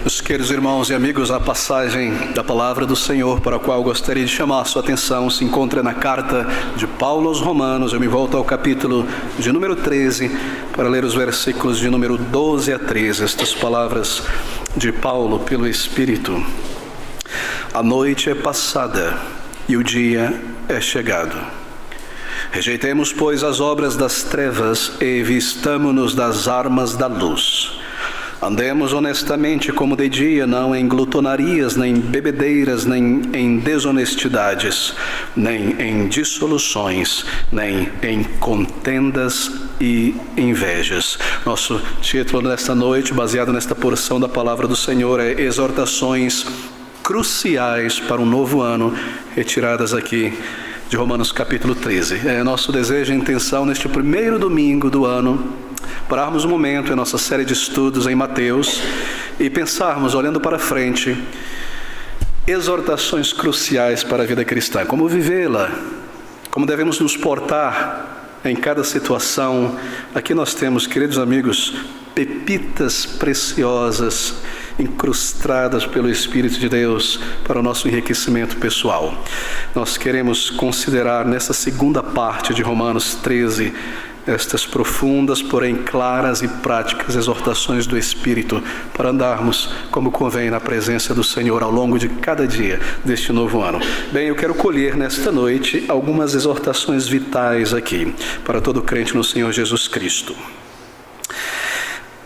Meus queridos irmãos e amigos, a passagem da palavra do Senhor para a qual gostaria de chamar a sua atenção se encontra na carta de Paulo aos Romanos. Eu me volto ao capítulo de número 13 para ler os versículos de número 12 a 13. Estas palavras de Paulo pelo Espírito. A noite é passada e o dia é chegado. Rejeitemos, pois, as obras das trevas e vistamo-nos das armas da luz. Andemos honestamente como de dia, não em glutonarias, nem bebedeiras, nem em desonestidades, nem em dissoluções, nem em contendas e invejas. Nosso título nesta noite, baseado nesta porção da palavra do Senhor, é Exortações Cruciais para um Novo Ano, retiradas aqui de Romanos capítulo 13. É nosso desejo e intenção neste primeiro domingo do ano pararmos um momento em nossa série de estudos em Mateus e pensarmos, olhando para frente, exortações cruciais para a vida cristã, como vivê-la, como devemos nos portar em cada situação. Aqui nós temos, queridos amigos, pepitas preciosas incrustadas pelo Espírito de Deus para o nosso enriquecimento pessoal. Nós queremos considerar nessa segunda parte de Romanos 13 estas profundas, porém claras e práticas exortações do Espírito para andarmos como convém na presença do Senhor ao longo de cada dia deste novo ano. Bem, eu quero colher nesta noite algumas exortações vitais aqui para todo crente no Senhor Jesus Cristo.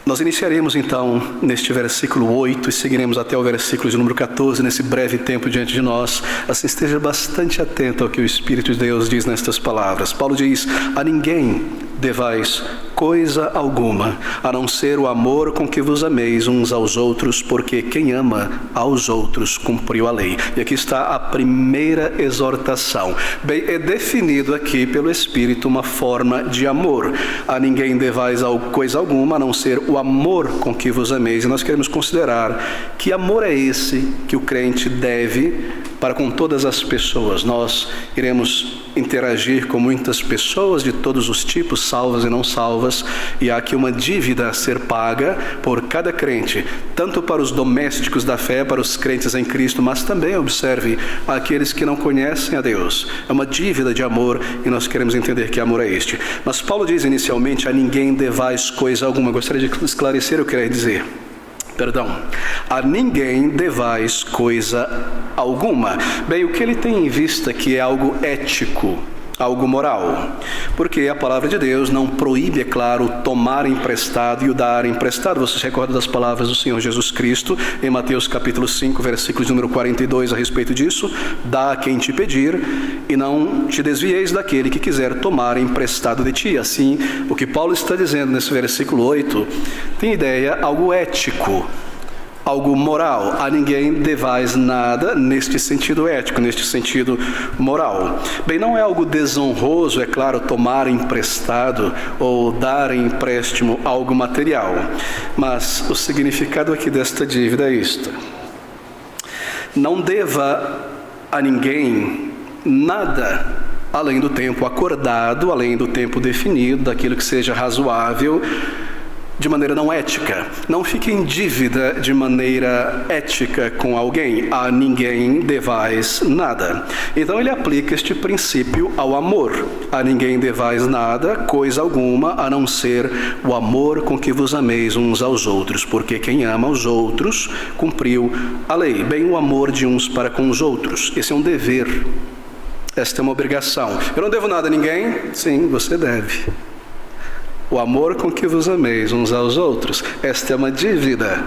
Nós iniciaremos então neste versículo 8 e seguiremos até o versículo de número 14, nesse breve tempo diante de nós. Assim, esteja bastante atento ao que o Espírito de Deus diz nestas palavras. Paulo diz: a ninguém devais coisa alguma, a não ser o amor com que vos ameis uns aos outros, porque quem ama aos outros cumpriu a lei. E aqui está a primeira exortação. Bem, é definido aqui pelo Espírito uma forma de amor. A ninguém devais coisa alguma, a não ser o amor com que vos ameis. E nós queremos considerar que amor é esse que o crente deve para com todas as pessoas. Nós iremos interagir com muitas pessoas de todos os tipos, salvas e não salvas, e há aqui uma dívida a ser paga por cada crente, tanto para os domésticos da fé, para os crentes em Cristo, mas também, observe, aqueles que não conhecem a Deus. É uma dívida de amor e nós queremos entender que amor é este. Mas Paulo diz inicialmente: a ninguém devais coisa alguma. Eu gostaria de esclarecer o que eu queria dizer. A ninguém devais coisa alguma. Bem, o que ele tem em vista que é algo ético, algo moral, porque a palavra de Deus não proíbe, é claro, o tomar emprestado e o dar emprestado. Você se recorda das palavras do Senhor Jesus Cristo em Mateus capítulo 5, versículo de número 42 a respeito disso: dá a quem te pedir e não te desvieis daquele que quiser tomar emprestado de ti. Assim, o que Paulo está dizendo nesse versículo 8 tem ideia algo ético, algo moral. A ninguém devais nada neste sentido ético, neste sentido moral. Bem, não é algo desonroso, é claro, tomar emprestado ou dar em empréstimo algo material, mas o significado aqui desta dívida é isto: não deva a ninguém nada além do tempo acordado, além do tempo definido, daquilo que seja razoável, de maneira não ética. Não fique em dívida de maneira ética com alguém. A ninguém devais nada. Então ele aplica este princípio ao amor. A ninguém devais nada, coisa alguma, a não ser o amor com que vos ameis uns aos outros, porque quem ama os outros cumpriu a lei. Bem, o amor de uns para com os outros. Esse é um dever. Esta é uma obrigação. Eu não devo nada a ninguém? Sim, você deve. O amor com que vos ameis uns aos outros. Esta é uma dívida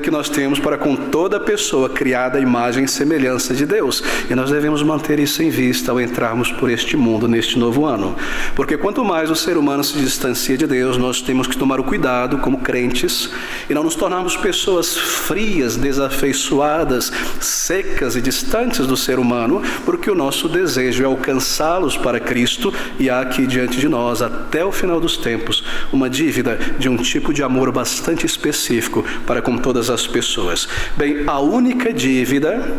que nós temos para com toda pessoa criada à imagem e semelhança de Deus. E nós devemos manter isso em vista ao entrarmos por este mundo neste novo ano. Porque quanto mais o ser humano se distancia de Deus, nós temos que tomar o cuidado como crentes e não nos tornarmos pessoas frias, desafeiçoadas, secas e distantes do ser humano, porque o nosso desejo é alcançá-los para Cristo, e há aqui diante de nós, até o final dos tempos, uma dívida de um tipo de amor bastante específico para com todas as pessoas. Bem, a única dívida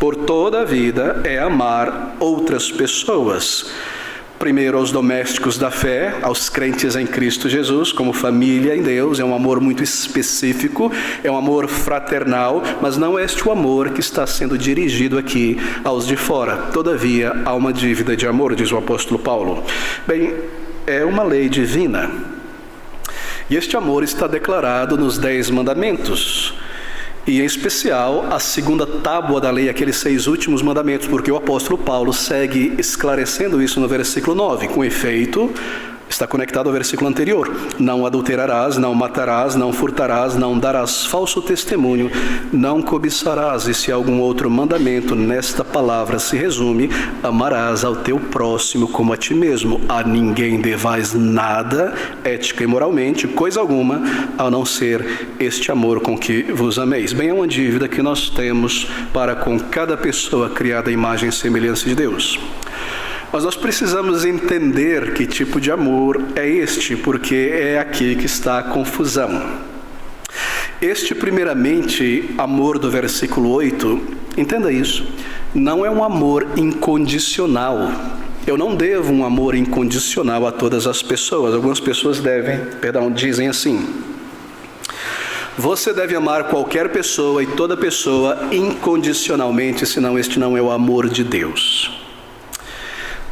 por toda a vida é amar outras pessoas. Primeiro aos domésticos da fé, aos crentes em Cristo Jesus, como família em Deus. É um amor muito específico, é um amor fraternal, mas não é este o amor que está sendo dirigido aqui aos de fora. Todavia, há uma dívida de amor, diz o apóstolo Paulo. Bem, é uma lei divina. E este amor está declarado nos 10 mandamentos. E em especial a segunda tábua da lei, aqueles 6 últimos mandamentos, porque o apóstolo Paulo segue esclarecendo isso no versículo 9. Com efeito, está conectado ao versículo anterior. Não adulterarás, não matarás, não furtarás, não darás falso testemunho, não cobiçarás. E se algum outro mandamento nesta palavra se resume: amarás ao teu próximo como a ti mesmo. A ninguém devais nada, ética e moralmente, coisa alguma, a não ser este amor com que vos ameis. Bem, é uma dívida que nós temos para com cada pessoa criada à imagem e semelhança de Deus. Mas nós precisamos entender que tipo de amor é este, porque é aqui que está a confusão. Este, primeiramente, amor do versículo 8, entenda isso, não é um amor incondicional. Eu não devo um amor incondicional a todas as pessoas. Algumas pessoas dizem assim: você deve amar qualquer pessoa e toda pessoa incondicionalmente, senão este não é o amor de Deus.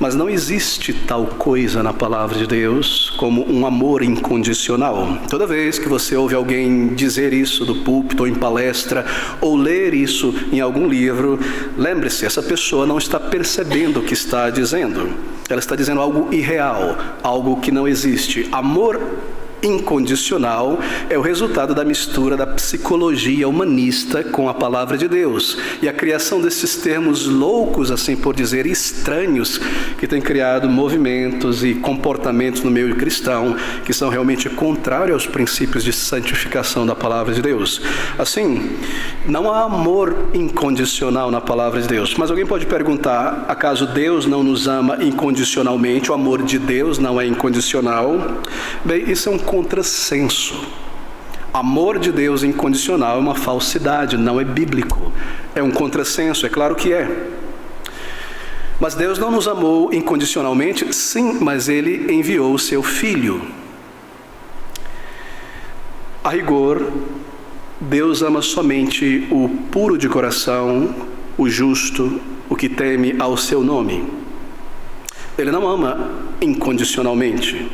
Mas não existe tal coisa na palavra de Deus como um amor incondicional. Toda vez que você ouve alguém dizer isso do púlpito ou em palestra, ou ler isso em algum livro, lembre-se, essa pessoa não está percebendo o que está dizendo. Ela está dizendo algo irreal, algo que não existe. Amor incondicional é o resultado da mistura da psicologia humanista com a palavra de Deus, e a criação desses termos loucos, assim por dizer, estranhos, que tem criado movimentos e comportamentos no meio cristão que são realmente contrários aos princípios de santificação da palavra de Deus. Assim, não há amor incondicional na palavra de Deus. Mas alguém pode perguntar: acaso Deus não nos ama incondicionalmente? O amor de Deus não é incondicional? Bem, isso é um contrassenso. Amor de Deus incondicional é uma falsidade, não é bíblico. É um contrassenso, é claro que é. Mas Deus não nos amou incondicionalmente? Sim, mas Ele enviou o seu Filho. A rigor, Deus ama somente o puro de coração, o justo, o que teme ao seu nome. Ele não ama incondicionalmente.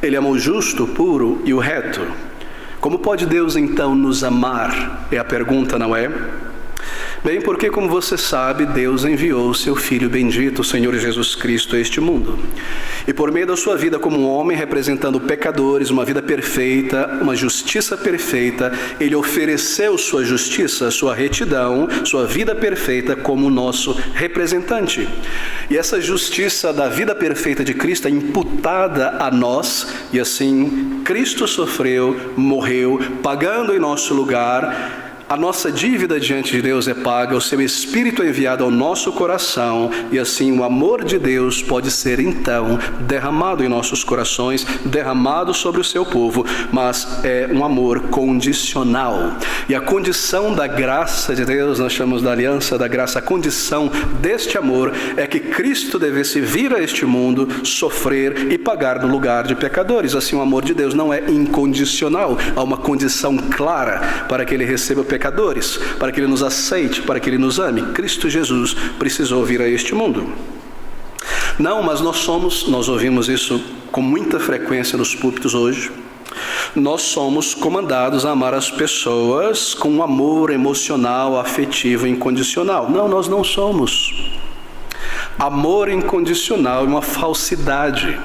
Ele ama o justo, o puro e o reto. Como pode Deus então nos amar? É a pergunta, não é? Bem, porque como você sabe, Deus enviou o seu Filho bendito, o Senhor Jesus Cristo, a este mundo. E por meio da sua vida como um homem representando pecadores, uma vida perfeita, uma justiça perfeita, Ele ofereceu sua justiça, sua retidão, sua vida perfeita como nosso representante. E essa justiça da vida perfeita de Cristo é imputada a nós, e assim Cristo sofreu, morreu, pagando em nosso lugar. A nossa dívida diante de Deus é paga, o seu Espírito é enviado ao nosso coração, e assim o amor de Deus pode ser então derramado em nossos corações, derramado sobre o seu povo, mas é um amor condicional. E a condição da graça de Deus, nós chamamos da aliança da graça, a condição deste amor é que Cristo devesse vir a este mundo, sofrer e pagar no lugar de pecadores. Assim o amor de Deus não é incondicional, há uma condição clara para que Ele receba pecadores, para que Ele nos aceite, para que Ele nos ame. Cristo Jesus precisou vir a este mundo. Não, mas nós ouvimos isso com muita frequência nos púlpitos hoje. Nós somos comandados a amar as pessoas com um amor emocional, afetivo, incondicional. Não, nós não somos. Amor incondicional é uma falsidade.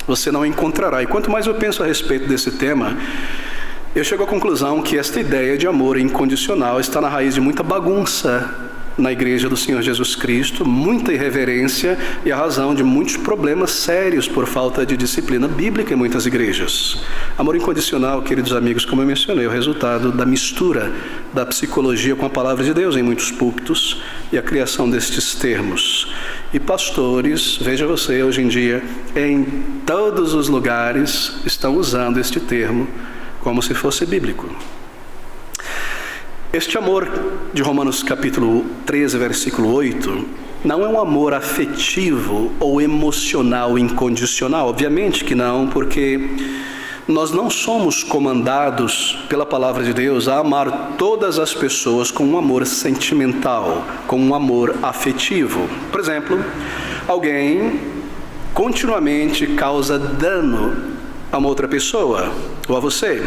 Você não encontrará. E quanto mais eu penso a respeito desse tema, eu chego à conclusão que esta ideia de amor incondicional está na raiz de muita bagunça na igreja do Senhor Jesus Cristo, muita irreverência e a razão de muitos problemas sérios por falta de disciplina bíblica em muitas igrejas. Amor incondicional, queridos amigos, como eu mencionei, é o resultado da mistura da psicologia com a palavra de Deus em muitos púlpitos e a criação destes termos. E pastores, veja você, hoje em dia, em todos os lugares estão usando este termo como se fosse bíblico. Este amor de Romanos capítulo 13, versículo 8, não é um amor afetivo ou emocional incondicional. Obviamente que não, porque nós não somos comandados pela palavra de Deus a amar todas as pessoas com um amor sentimental, com um amor afetivo. Por exemplo, alguém continuamente causa dano a uma outra pessoa ou a você.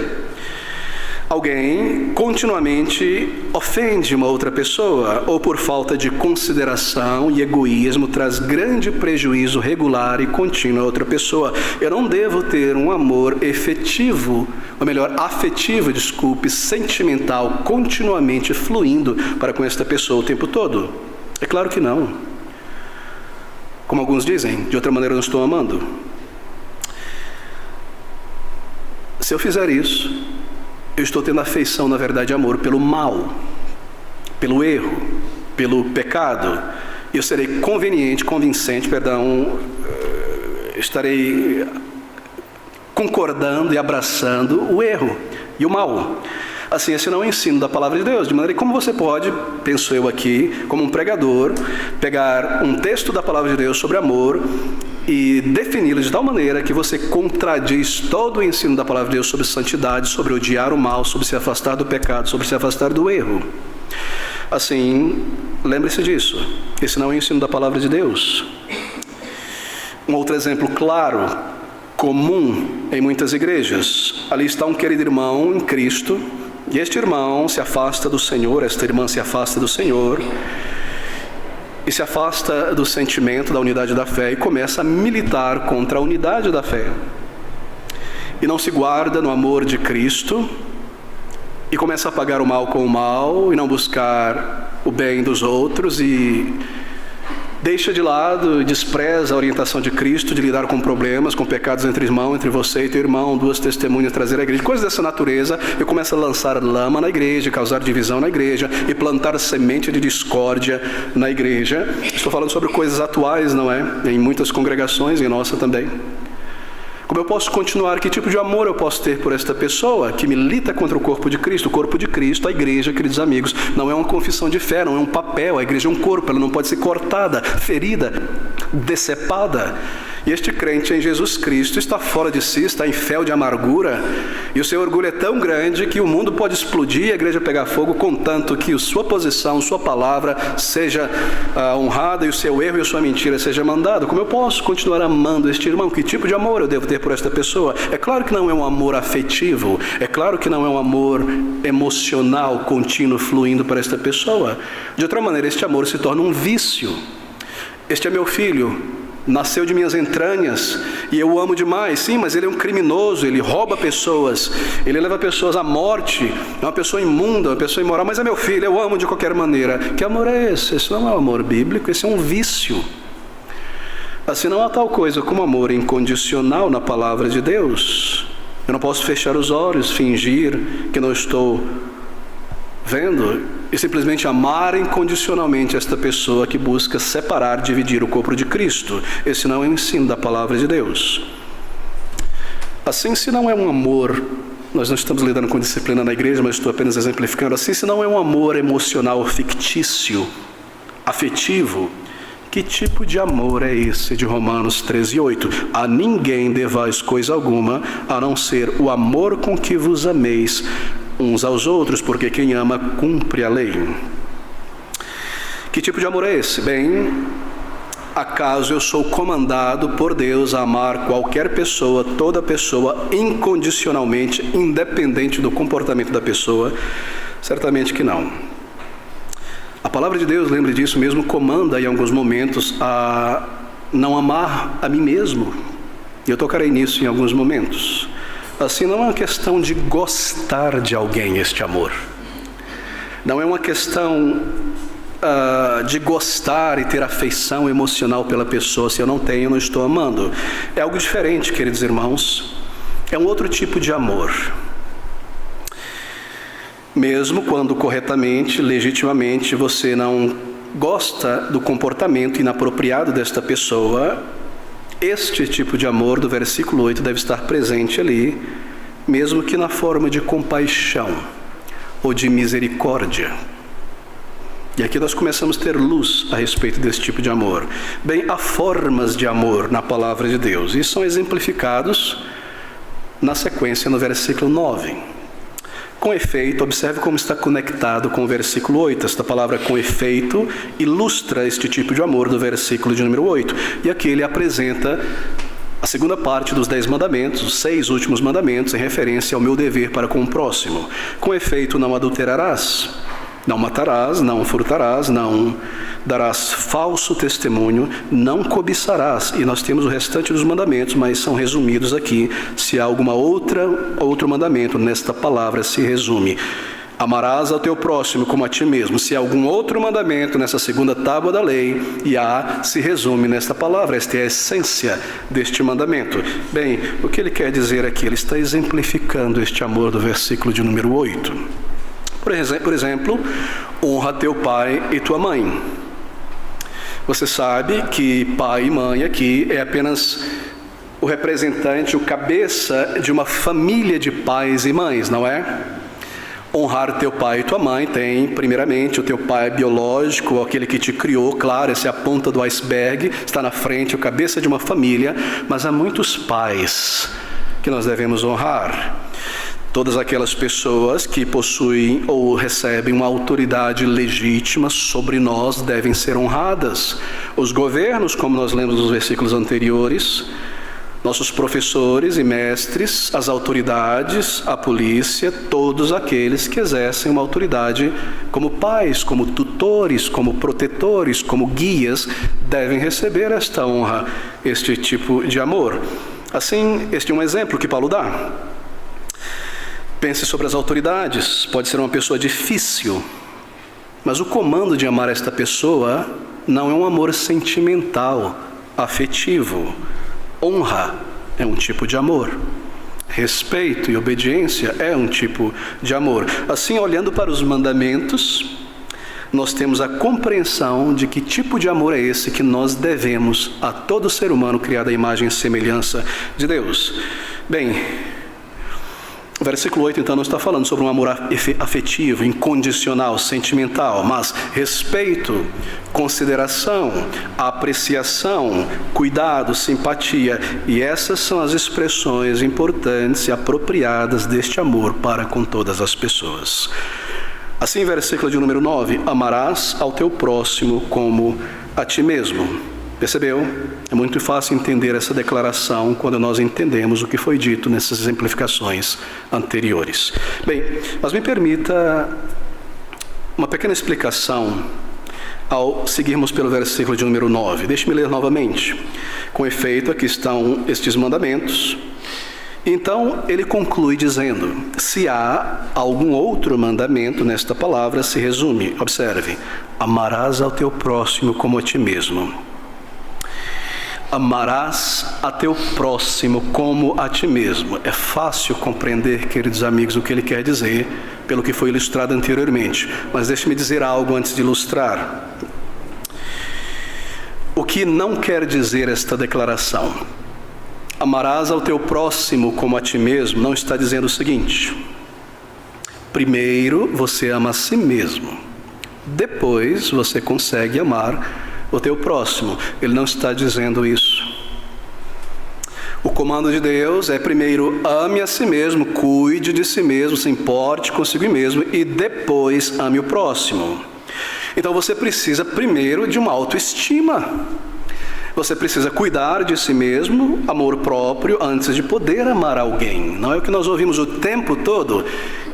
Alguém continuamente ofende uma outra pessoa ou por falta de consideração e egoísmo traz grande prejuízo regular e contínuo a outra pessoa. Eu não devo ter um amor efetivo, ou melhor, afetivo, sentimental, continuamente fluindo para com esta pessoa o tempo todo. É claro que não. Como alguns dizem, de outra maneira eu não estou amando. Se eu fizer isso, eu estou tendo afeição, na verdade, amor pelo mal, pelo erro, pelo pecado. Eu serei convincente, estarei concordando e abraçando o erro e o mal. Assim, esse não é o ensino da palavra de Deus. De maneira que como você pode, penso eu aqui, como um pregador, pegar um texto da palavra de Deus sobre amor e defini-lo de tal maneira que você contradiz todo o ensino da palavra de Deus sobre santidade, sobre odiar o mal, sobre se afastar do pecado, sobre se afastar do erro. Assim, lembre-se disso. Esse não é o ensino da palavra de Deus. Um outro exemplo claro, comum em muitas igrejas. Ali está um querido irmão em Cristo, e este irmão se afasta do Senhor, esta irmã se afasta do Senhor, e se afasta do sentimento da unidade da fé e começa a militar contra a unidade da fé. E não se guarda no amor de Cristo, e começa a pagar o mal com o mal, e não buscar o bem dos outros, e deixa de lado, despreza a orientação de Cristo de lidar com problemas, com pecados entre irmão, entre você e teu irmão, duas testemunhas trazer à igreja, coisas dessa natureza, e começa a lançar lama na igreja, causar divisão na igreja e plantar semente de discórdia na igreja. Estou falando sobre coisas atuais, não é? Em muitas congregações, em nossa também. Como eu posso continuar? Que tipo de amor eu posso ter por esta pessoa que milita contra o corpo de Cristo? O corpo de Cristo, a igreja, queridos amigos, não é uma confissão de fé, não é um papel. A igreja é um corpo, ela não pode ser cortada, ferida, decepada. E este crente em Jesus Cristo está fora de si, está em fel de amargura, e o seu orgulho é tão grande que o mundo pode explodir e a igreja pegar fogo, contanto que a sua posição, sua palavra seja honrada e o seu erro e a sua mentira seja mandado. Como eu posso continuar amando este irmão? Que tipo de amor eu devo ter por esta pessoa? É claro que não é um amor afetivo, é claro que não é um amor emocional, contínuo, fluindo para esta pessoa. De outra maneira, este amor se torna um vício. Este é meu filho, nasceu de minhas entranhas e eu o amo demais. Sim, mas ele é um criminoso, ele rouba pessoas, ele leva pessoas à morte, é uma pessoa imunda, uma pessoa imoral, mas é meu filho, eu amo de qualquer maneira. Que amor é esse? Esse não é um amor bíblico, esse é um vício. Assim, não há tal coisa como amor incondicional na palavra de Deus. Eu não posso fechar os olhos, fingir que não estou vendo e simplesmente amar incondicionalmente esta pessoa que busca separar, dividir o corpo de Cristo. Esse não é o ensino da palavra de Deus. Assim, se não é um amor, nós não estamos lidando com disciplina na igreja, mas estou apenas exemplificando. Assim, se não é um amor emocional fictício, afetivo, que tipo de amor é esse de Romanos 13:8? A ninguém devais coisa alguma, a não ser o amor com que vos ameis uns aos outros, porque quem ama cumpre a lei. Que tipo de amor é esse? Bem, acaso eu sou comandado por Deus a amar qualquer pessoa, toda pessoa, incondicionalmente, independente do comportamento da pessoa? Certamente que não. A palavra de Deus, lembre disso mesmo, comanda em alguns momentos a não amar a mim mesmo. E eu tocarei nisso em alguns momentos. Assim, não é uma questão de gostar de alguém este amor. Não é uma questão de gostar e ter afeição emocional pela pessoa. Se eu não tenho, eu não estou amando. É algo diferente, queridos irmãos. É um outro tipo de amor. Mesmo quando corretamente, legitimamente, você não gosta do comportamento inapropriado desta pessoa, este tipo de amor do versículo 8 deve estar presente ali, mesmo que na forma de compaixão ou de misericórdia. E aqui nós começamos a ter luz a respeito desse tipo de amor. Bem, há formas de amor na palavra de Deus, e são exemplificados na sequência no versículo 9. Com efeito, observe como está conectado com o versículo 8. Esta palavra com efeito ilustra este tipo de amor do versículo de número 8. E aqui ele apresenta a segunda parte dos 10 mandamentos, os 6 últimos mandamentos, em referência ao meu dever para com o próximo. Com efeito, não adulterarás, não matarás, não furtarás, não darás falso testemunho, não cobiçarás. E nós temos o restante dos mandamentos, mas são resumidos aqui. Se há outro mandamento nesta palavra, se resume: amarás ao teu próximo como a ti mesmo. Se há algum outro mandamento nessa segunda tábua da lei, se resume nesta palavra. Esta é a essência deste mandamento. Bem, o que ele quer dizer aqui? Ele está exemplificando este amor do versículo de número 8. Por exemplo, honra teu pai e tua mãe. Você sabe que pai e mãe aqui é apenas o representante, o cabeça de uma família de pais e mães, não é? Honrar teu pai e tua mãe tem, primeiramente, o teu pai biológico, aquele que te criou, claro, essa é a ponta do iceberg, está na frente, o cabeça de uma família, mas há muitos pais que nós devemos honrar. Todas aquelas pessoas que possuem ou recebem uma autoridade legítima sobre nós devem ser honradas. Os governos, como nós lemos nos versículos anteriores, nossos professores e mestres, as autoridades, a polícia, todos aqueles que exercem uma autoridade como pais, como tutores, como protetores, como guias, devem receber esta honra, este tipo de amor. Assim, este é um exemplo que Paulo dá. Pense sobre as autoridades. Pode ser uma pessoa difícil, mas o comando de amar esta pessoa não é um amor sentimental, afetivo. Honra é um tipo de amor. Respeito e obediência é um tipo de amor. Assim, olhando para os mandamentos, nós temos a compreensão de que tipo de amor é esse que nós devemos a todo ser humano criado à imagem e semelhança de Deus. Bem, o versículo 8, então, não está falando sobre um amor afetivo, incondicional, sentimental, mas respeito, consideração, apreciação, cuidado, simpatia. E essas são as expressões importantes e apropriadas deste amor para com todas as pessoas. Assim, versículo de número 9: amarás ao teu próximo como a ti mesmo. Percebeu? É muito fácil entender essa declaração quando nós entendemos o que foi dito nessas exemplificações anteriores. Bem, mas me permita uma pequena explicação ao seguirmos pelo versículo de número 9. Deixe-me ler novamente. Com efeito, aqui estão estes mandamentos. Então, ele conclui dizendo: se há algum outro mandamento nesta palavra, se resume, observe: amarás ao teu próximo como a ti mesmo. Amarás a teu próximo como a ti mesmo. É fácil compreender, queridos amigos, o que ele quer dizer, pelo que foi ilustrado anteriormente. Mas deixe-me dizer algo antes de ilustrar. O que não quer dizer esta declaração? Amarás ao teu próximo como a ti mesmo não está dizendo o seguinte: primeiro você ama a si mesmo, depois você consegue amar o teu próximo. Ele não está dizendo isso. O comando de Deus é: primeiro ame a si mesmo, cuide de si mesmo, se importe consigo mesmo, e depois ame o próximo. Então você precisa primeiro de uma autoestima. Você precisa cuidar de si mesmo, amor próprio, antes de poder amar alguém. Não é o que nós ouvimos o tempo todo?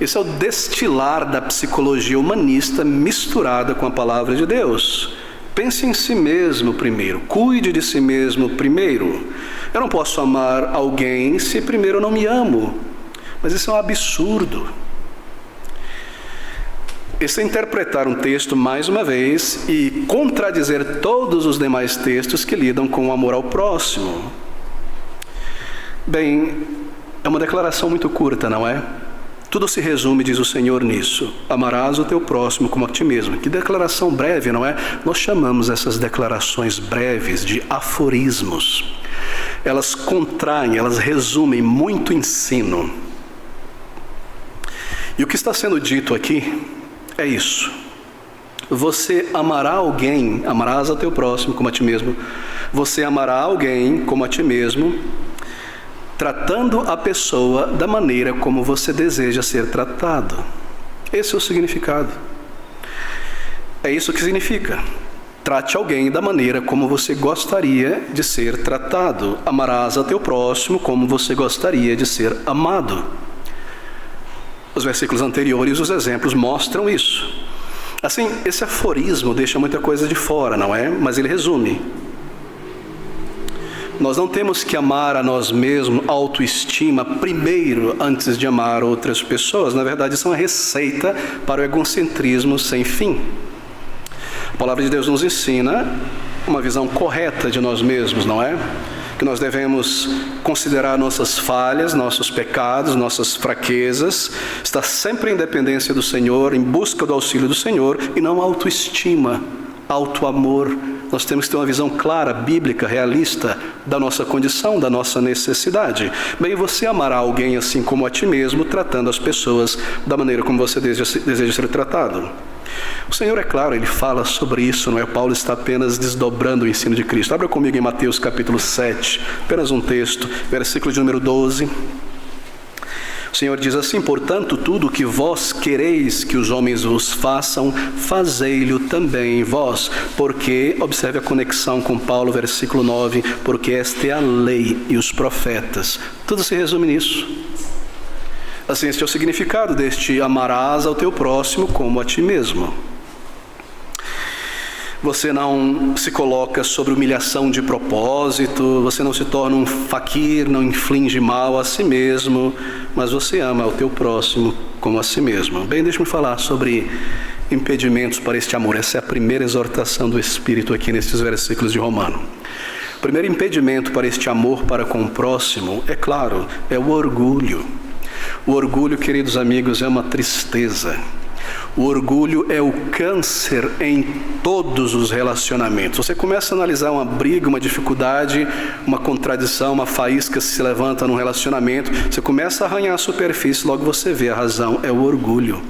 Isso é o destilar da psicologia humanista misturada com a palavra de Deus. Pense em si mesmo primeiro, cuide de si mesmo primeiro. Eu não posso amar alguém se primeiro eu não me amo. Mas isso é um absurdo. Isso é interpretar um texto mais uma vez e contradizer todos os demais textos que lidam com o amor ao próximo. Bem, é uma declaração muito curta, não é? Tudo se resume, diz o Senhor, nisso: amarás o teu próximo como a ti mesmo. Que declaração breve, não é? Nós chamamos essas declarações breves de aforismos. Elas contraem, elas resumem muito ensino. E o que está sendo dito aqui é isso: Você amará alguém, amarás ao teu próximo como a ti mesmo. Você amará alguém como a ti mesmo, tratando a pessoa da maneira como você deseja ser tratado. Esse é o significado. É isso que significa. Trate alguém da maneira como você gostaria de ser tratado. Amarás a teu próximo como você gostaria de ser amado. Os versículos anteriores, os exemplos mostram isso. Assim, esse aforismo deixa muita coisa de fora, não é? Mas ele resume. Nós não temos que amar a nós mesmos, autoestima, primeiro, antes de amar outras pessoas. Na verdade, isso é uma receita para o egocentrismo sem fim. A palavra de Deus nos ensina uma visão correta de nós mesmos, não é? Que nós devemos considerar nossas falhas, nossos pecados, nossas fraquezas, estar sempre em dependência do Senhor, em busca do auxílio do Senhor, e não autoestima, autoamor. Nós temos que ter uma visão clara, bíblica, realista da nossa condição, da nossa necessidade. Bem, você amará alguém assim como a ti mesmo, tratando as pessoas da maneira como você deseja ser tratado. O Senhor, é claro, Ele fala sobre isso, não é? Paulo está apenas desdobrando o ensino de Cristo. Abra comigo em Mateus capítulo 7, apenas um texto, versículo de número 12. O Senhor diz assim: portanto, tudo o que vós quereis que os homens vos façam, fazei-lo também vós. Porque, observe a conexão com Paulo, versículo 9, porque esta é a lei e os profetas. Tudo se resume nisso. Assim, este é o significado deste amarás ao teu próximo como a ti mesmo. Você não se coloca sobre humilhação de propósito, você não se torna um faquir, não inflige mal a si mesmo, mas você ama o teu próximo como a si mesmo. Bem, deixa-me falar sobre impedimentos para este amor. Essa é a primeira exortação do Espírito aqui nestes versículos de Romano. O primeiro impedimento para este amor para com o próximo, é claro, é o orgulho. O orgulho, queridos amigos, é uma tristeza. O orgulho é o câncer em todos os relacionamentos. Você começa a analisar uma briga, uma dificuldade, uma contradição, uma faísca se levanta num relacionamento, você começa a arranhar a superfície, logo você vê a razão, é o orgulho.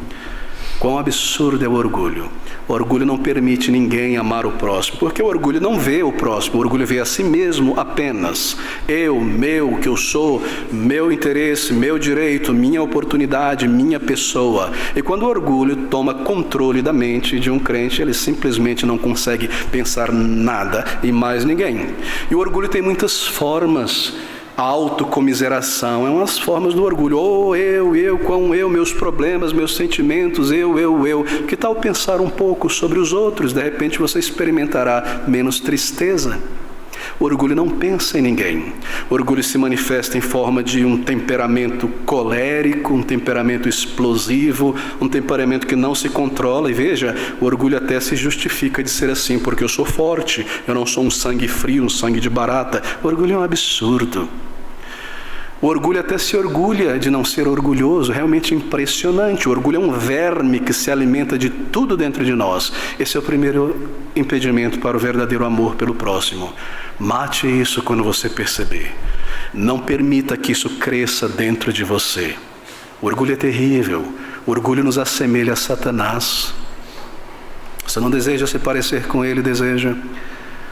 Quão absurdo é o orgulho. O orgulho não permite ninguém amar o próximo, porque o orgulho não vê o próximo, o orgulho vê a si mesmo apenas. Eu, meu, o que eu sou, meu interesse, meu direito, minha oportunidade, minha pessoa. E quando o orgulho toma controle da mente de um crente, ele simplesmente não consegue pensar nada em mais ninguém. E o orgulho tem muitas formas. A autocomiseração é uma das formas do orgulho. Oh, eu, meus problemas, meus sentimentos, eu. Que tal pensar um pouco sobre os outros? De repente você experimentará menos tristeza. O orgulho não pensa em ninguém. O orgulho se manifesta em forma de um temperamento colérico, um temperamento explosivo, um temperamento que não se controla. E veja, o orgulho até se justifica de ser assim, porque eu sou forte, eu não sou um sangue frio, um sangue de barata. O orgulho é um absurdo. O orgulho até se orgulha de não ser orgulhoso, realmente impressionante. O orgulho é um verme que se alimenta de tudo dentro de nós. Esse é o primeiro impedimento para o verdadeiro amor pelo próximo. Mate isso quando você perceber. Não permita que isso cresça dentro de você. O orgulho é terrível. O orgulho nos assemelha a Satanás. Você não deseja se parecer com ele, deseja?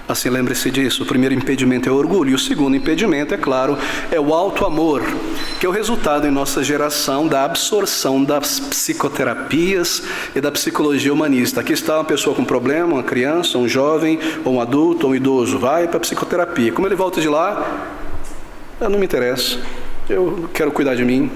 Assim, lembre-se disso. O primeiro impedimento é o orgulho. E o segundo impedimento, é claro, é o auto-amor, que é o resultado em nossa geração da absorção das psicoterapias e da psicologia humanista. Aqui está uma pessoa com problema, uma criança, um jovem, ou um adulto, ou um idoso. Vai para a psicoterapia. Como ele volta de lá, não me interessa. Eu quero cuidar de mim.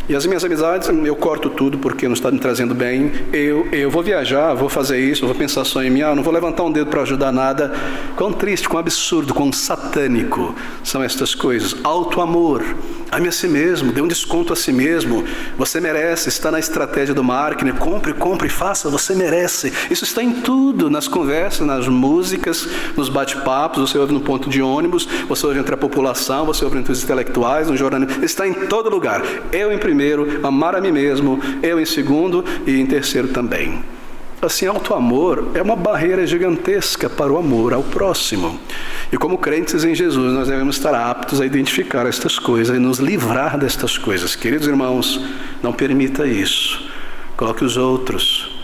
E as minhas amizades, eu corto tudo porque não está me trazendo bem. Eu vou viajar, vou fazer isso, vou pensar só em mim, não vou levantar um dedo para ajudar nada. Quão triste, quão absurdo, quão satânico são estas coisas. Auto-amor, ame a si mesmo, dê um desconto a si mesmo. Você merece, está na estratégia do marketing. Compre, faça, você merece. Isso está em tudo, nas conversas, nas músicas, nos bate-papos. Você ouve no ponto de ônibus, você ouve entre a população, você ouve entre os intelectuais, no jornalismo. Está em todo lugar. Eu em primeiro, amar a mim mesmo, eu em segundo e em terceiro também. Assim, auto-amor é uma barreira gigantesca para o amor ao próximo. E como crentes em Jesus, nós devemos estar aptos a identificar estas coisas e nos livrar destas coisas. Queridos irmãos, não permita isso. Coloque os outros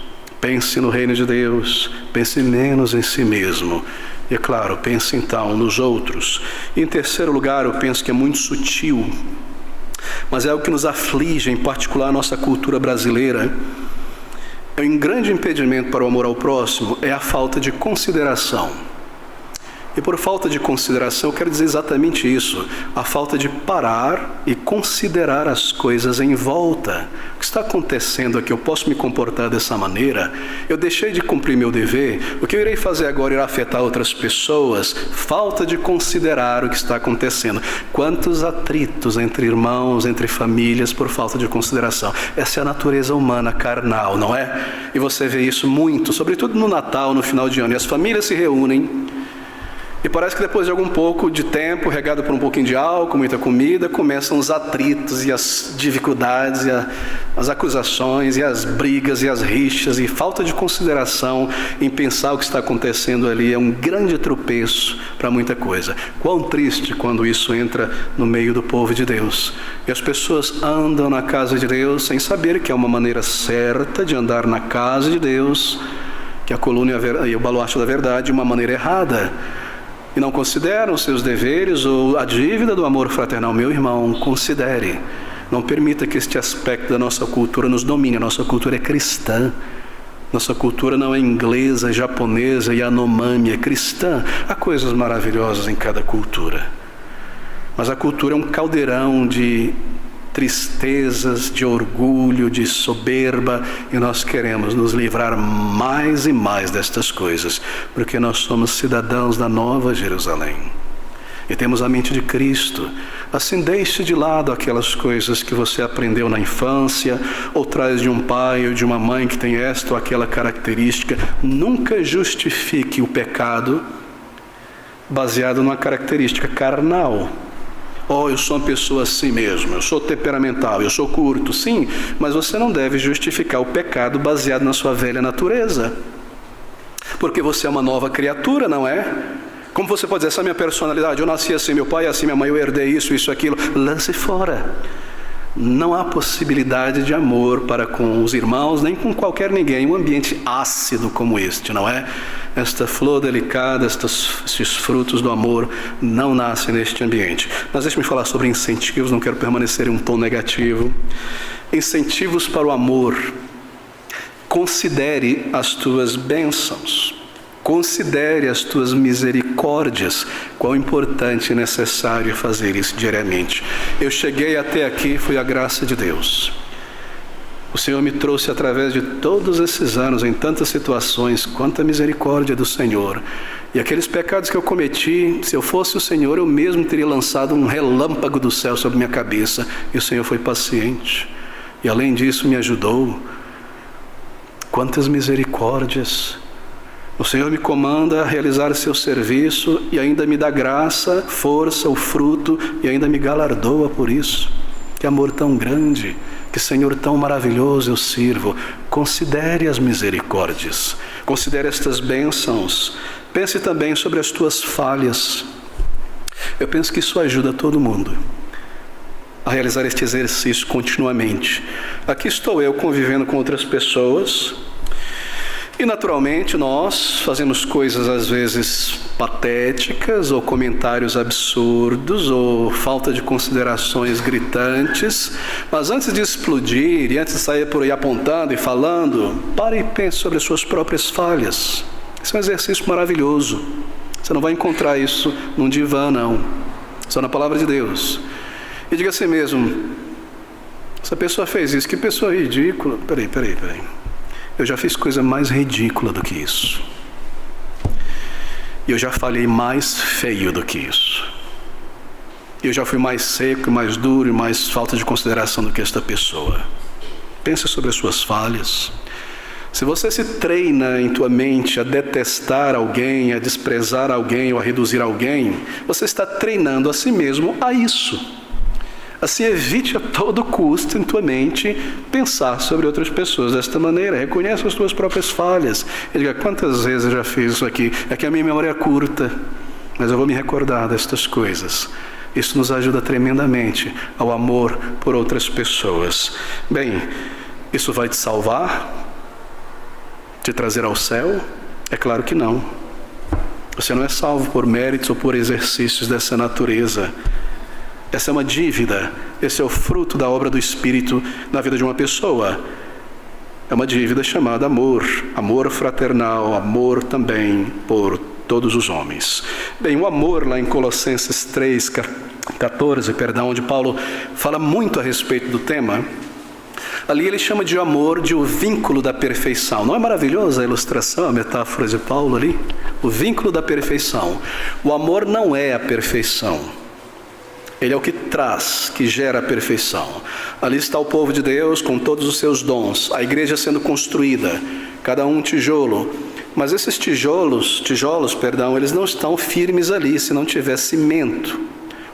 Pense no reino de Deus, pense menos em si mesmo. E é claro, pense então nos outros. E em terceiro lugar, eu penso que é muito sutil, mas é algo que nos aflige, em particular a nossa cultura brasileira. Um grande impedimento para o amor ao próximo é a falta de consideração. E por falta de consideração, eu quero dizer exatamente isso. A falta de parar e considerar as coisas em volta. O que está acontecendo aqui? Eu posso me comportar dessa maneira? Eu deixei de cumprir meu dever? O que eu irei fazer agora irá afetar outras pessoas? Falta de considerar o que está acontecendo. Quantos atritos entre irmãos, entre famílias, por falta de consideração? Essa é a natureza humana carnal, não é? E você vê isso muito, sobretudo no Natal, no final de ano. E as famílias se reúnem. E parece que depois de algum pouco de tempo, regado por um pouquinho de álcool, muita comida, começam os atritos e as dificuldades, e as acusações, e as brigas, e as rixas, e falta de consideração em pensar o que está acontecendo ali. É um grande tropeço para muita coisa. Quão triste quando isso entra no meio do povo de Deus. E as pessoas andam na casa de Deus sem saber que é uma maneira certa de andar na casa de Deus, que a coluna e o baluarte da verdade, de uma maneira errada. E não consideram os seus deveres ou a dívida do amor fraternal. Meu irmão, considere. Não permita que este aspecto da nossa cultura nos domine. A nossa cultura é cristã. Nossa cultura não é inglesa, japonesa, Yanomami, é cristã. Há coisas maravilhosas em cada cultura. Mas a cultura é um caldeirão de tristezas, de orgulho, de soberba, e nós queremos nos livrar mais e mais destas coisas, porque nós somos cidadãos da Nova Jerusalém e temos a mente de Cristo. Assim, deixe de lado aquelas coisas que você aprendeu na infância, ou traz de um pai ou de uma mãe que tem esta ou aquela característica. Nunca justifique o pecado baseado numa característica carnal. Oh, eu sou uma pessoa assim mesmo, eu sou temperamental, eu sou curto. Sim, mas você não deve justificar o pecado baseado na sua velha natureza. Porque você é uma nova criatura, não é? Como você pode dizer, essa é a minha personalidade, eu nasci assim, meu pai é assim, minha mãe, eu herdei isso, aquilo. Lance fora. Não há possibilidade de amor para com os irmãos, nem com qualquer ninguém. Um ambiente ácido como este, não é? Esta flor delicada, estes frutos do amor não nascem neste ambiente. Mas deixe-me falar sobre incentivos, não quero permanecer em um tom negativo. Incentivos para o amor. Considere as tuas bênçãos. Considere as tuas misericórdias. Quão importante e necessário fazer isso diariamente. Eu cheguei até aqui, foi a graça de Deus. O Senhor me trouxe através de todos esses anos, em tantas situações, quanta misericórdia do Senhor. E aqueles pecados que eu cometi, se eu fosse o Senhor, eu mesmo teria lançado um relâmpago do céu sobre minha cabeça. E o Senhor foi paciente. E além disso me ajudou. Quantas misericórdias! O Senhor me comanda a realizar seu serviço e ainda me dá graça, força, o fruto, e ainda me galardoa por isso. Que amor tão grande, que Senhor tão maravilhoso eu sirvo. Considere as misericórdias, considere estas bênçãos. Pense também sobre as tuas falhas. Eu penso que isso ajuda todo mundo a realizar este exercício continuamente. Aqui estou eu convivendo com outras pessoas, e naturalmente nós fazemos coisas às vezes patéticas, ou comentários absurdos, ou falta de considerações gritantes. Mas antes de explodir e antes de sair por aí apontando e falando, pare e pense sobre as suas próprias falhas. Esse é um exercício maravilhoso. Você não vai encontrar isso num divã, não. Só na palavra de Deus. E diga a si mesmo, essa pessoa fez isso, que pessoa ridícula. Peraí. Eu já fiz coisa mais ridícula do que isso. E eu já falei mais feio do que isso. Eu já fui mais seco, mais duro e mais falta de consideração do que esta pessoa. Pense sobre as suas falhas. Se você se treina em tua mente a detestar alguém, a desprezar alguém ou a reduzir alguém, você está treinando a si mesmo a isso. Assim, evite a todo custo em tua mente pensar sobre outras pessoas desta maneira. Reconheça as tuas próprias falhas. E diga, quantas vezes eu já fiz isso aqui? É que a minha memória é curta, mas eu vou me recordar destas coisas. Isso nos ajuda tremendamente ao amor por outras pessoas. Bem, isso vai te salvar? te trazer ao céu? É claro que não. Você não é salvo por méritos ou por exercícios dessa natureza. Essa é uma dívida, esse é o fruto da obra do Espírito na vida de uma pessoa. É uma dívida chamada amor, amor fraternal, amor também por todos os homens. Bem, o amor lá em Colossenses 3:14, onde Paulo fala muito a respeito do tema, ali ele chama de amor de o vínculo da perfeição. Não é maravilhosa a ilustração, a metáfora de Paulo ali? O vínculo da perfeição. O amor não é a perfeição. Ele é o que traz, que gera a perfeição. Ali está o povo de Deus com todos os seus dons, a igreja sendo construída, cada um tijolo. Mas esses tijolos, eles não estão firmes ali se não tiver cimento.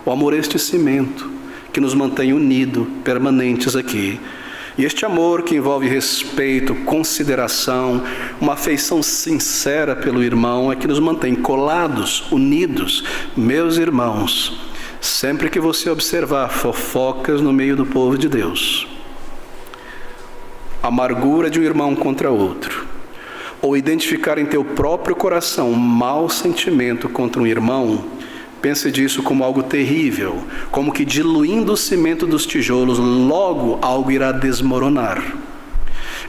O amor é este cimento que nos mantém unidos, permanentes aqui. E este amor que envolve respeito, consideração, uma afeição sincera pelo irmão é que nos mantém colados, unidos. Meus irmãos, sempre que você observar fofocas no meio do povo de Deus, amargura de um irmão contra outro, ou identificar em teu próprio coração um mau sentimento contra um irmão, pense disso como algo terrível, como que diluindo o cimento dos tijolos, logo algo irá desmoronar.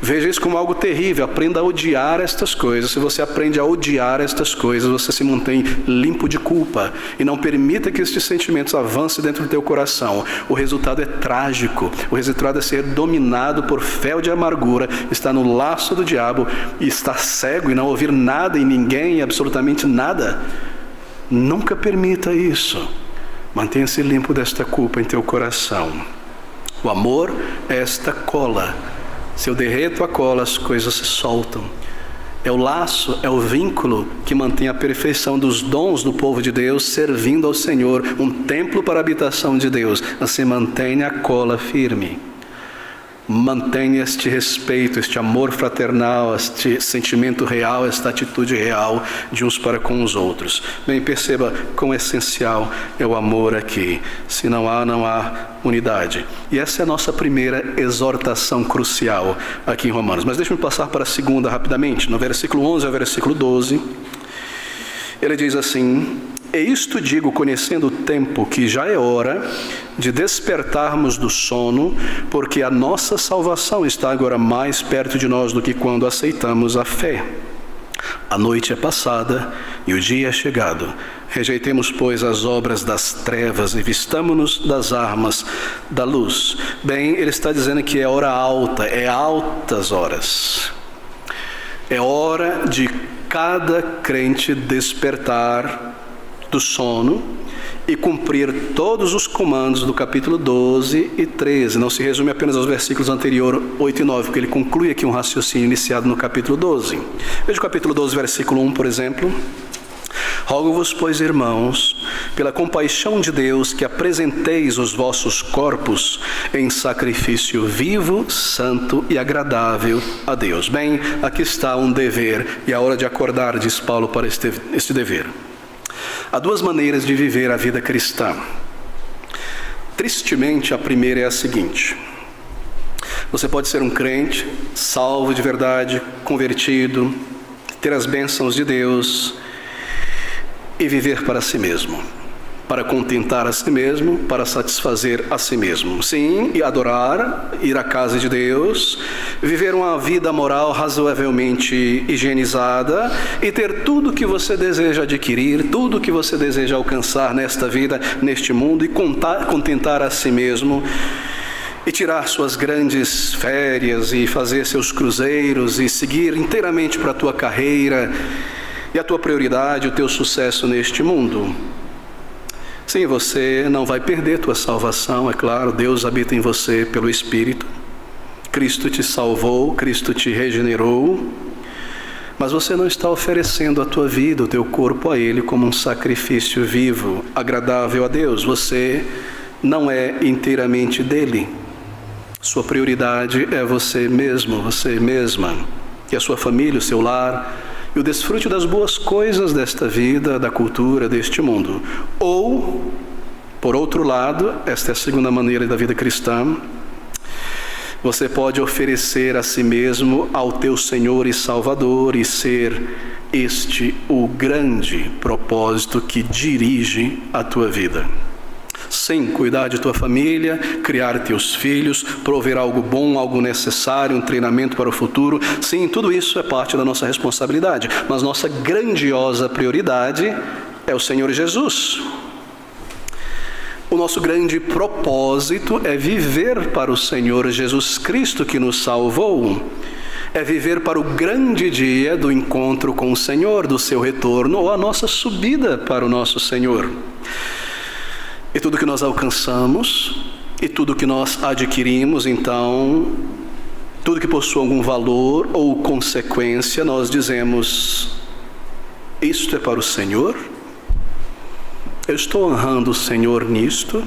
Veja isso como algo terrível, aprenda a odiar estas coisas. Se você aprende a odiar estas coisas, você se mantém limpo de culpa. E não permita que estes sentimentos avancem dentro do teu coração. O resultado é trágico. O resultado é ser dominado por fel de amargura, estar no laço do diabo e estar cego e não ouvir nada em ninguém, absolutamente nada. Nunca permita isso. Mantenha-se limpo desta culpa em teu coração. O amor é esta cola. Se eu derreto a cola, as coisas se soltam. É o laço, é o vínculo que mantém a perfeição dos dons do povo de Deus servindo ao Senhor, um templo para a habitação de Deus. Assim mantenha a cola firme. Mantenha este respeito, este amor fraternal, este sentimento real, esta atitude real de uns para com os outros. Bem, perceba quão essencial é o amor aqui. Se não há unidade. E essa é a nossa primeira exortação crucial aqui em Romanos. Mas deixe-me passar para a segunda rapidamente. No versículo 11 ao versículo 12, ele diz assim: "E isto digo, conhecendo o tempo, que já é hora de despertarmos do sono, porque a nossa salvação está agora mais perto de nós do que quando aceitamos a fé. A noite é passada e o dia é chegado. Rejeitemos, pois, as obras das trevas e vistamo-nos das armas da luz." Bem, ele está dizendo que é hora alta, é altas horas. É hora de cada crente despertar do sono e cumprir todos os comandos do capítulo 12 e 13. Não se resume apenas aos versículos anteriores 8 e 9, porque ele conclui aqui um raciocínio iniciado no capítulo 12. Veja o capítulo 12, versículo 1, por exemplo. "Rogo-vos, pois, irmãos, pela compaixão de Deus, que apresenteis os vossos corpos em sacrifício vivo, santo e agradável a Deus." Bem, aqui está um dever, e é a hora de acordar, diz Paulo, para este dever. Há duas maneiras de viver a vida cristã. Tristemente, a primeira é a seguinte: você pode ser um crente, salvo de verdade, convertido, ter as bênçãos de Deus e viver para si mesmo, para contentar a si mesmo, para satisfazer a si mesmo. Sim, e adorar, ir à casa de Deus, viver uma vida moral razoavelmente higienizada e ter tudo que você deseja adquirir, tudo que você deseja alcançar nesta vida, neste mundo, e contentar a si mesmo, e tirar suas grandes férias e fazer seus cruzeiros e seguir inteiramente para a tua carreira e a tua prioridade, o teu sucesso neste mundo. Sim, você não vai perder tua salvação, é claro. Deus habita em você pelo Espírito. Cristo te salvou, Cristo te regenerou. Mas você não está oferecendo a tua vida, o teu corpo a Ele como um sacrifício vivo, agradável a Deus. Você não é inteiramente dele. Sua prioridade é você mesmo, você mesma, e a sua família, o seu lar, e o desfrute das boas coisas desta vida, da cultura, deste mundo. Ou, por outro lado, esta é a segunda maneira da vida cristã, você pode oferecer a si mesmo ao teu Senhor e Salvador e ser este o grande propósito que dirige a tua vida. Sim, cuidar de tua família, criar teus filhos, prover algo bom, algo necessário, um treinamento para o futuro. Sim, tudo isso é parte da nossa responsabilidade, mas nossa grandiosa prioridade é o Senhor Jesus. O nosso grande propósito é viver para o Senhor Jesus Cristo que nos salvou. É viver para o grande dia do encontro com o Senhor, do seu retorno ou a nossa subida para o nosso Senhor. E tudo que nós alcançamos, e tudo que nós adquirimos, então, tudo que possui algum valor ou consequência, nós dizemos, isto é para o Senhor? Eu estou honrando o Senhor nisto?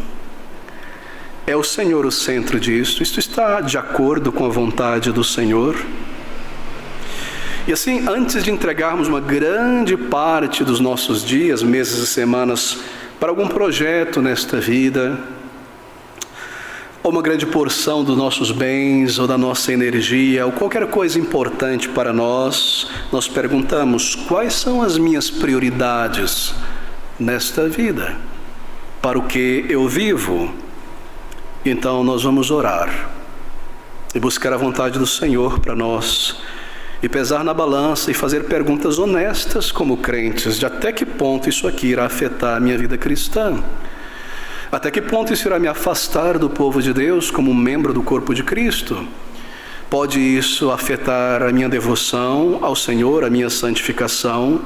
É o Senhor o centro disto? Isto está de acordo com a vontade do Senhor? E assim, antes de entregarmos uma grande parte dos nossos dias, meses e semanas para algum projeto nesta vida, ou uma grande porção dos nossos bens, ou da nossa energia, ou qualquer coisa importante para nós, nós perguntamos, quais são as minhas prioridades nesta vida? Para o que eu vivo? Então nós vamos orar e buscar a vontade do Senhor para nós, e pesar na balança e fazer perguntas honestas como crentes, de até que ponto isso aqui irá afetar a minha vida cristã? Até que ponto isso irá me afastar do povo de Deus como membro do corpo de Cristo? Pode isso afetar a minha devoção ao Senhor, a minha santificação?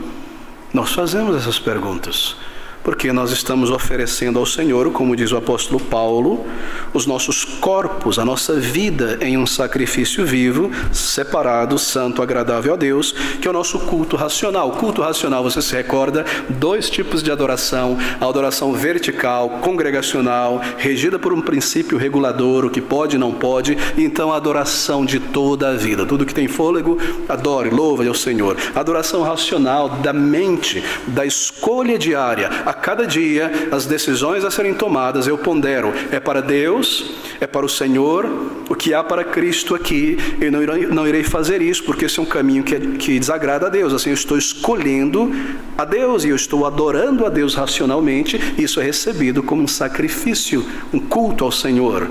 Nós fazemos essas perguntas, porque nós estamos oferecendo ao Senhor, como diz o apóstolo Paulo, os nossos corpos, a nossa vida em um sacrifício vivo, separado, santo, agradável a Deus, que é o nosso culto racional. O culto racional, você se recorda, 2 tipos de adoração: a adoração vertical, congregacional, regida por um princípio regulador, o que pode e não pode, e então a adoração de toda a vida. Tudo que tem fôlego, adore, louve ao Senhor. A adoração racional da mente, da escolha diária. A cada dia, as decisões a serem tomadas, eu pondero, é para Deus, é para o Senhor, o que há para Cristo aqui, eu não irei fazer isso, porque esse é um caminho que desagrada a Deus. Assim, eu estou escolhendo a Deus, e eu estou adorando a Deus racionalmente, e isso é recebido como um sacrifício, um culto ao Senhor.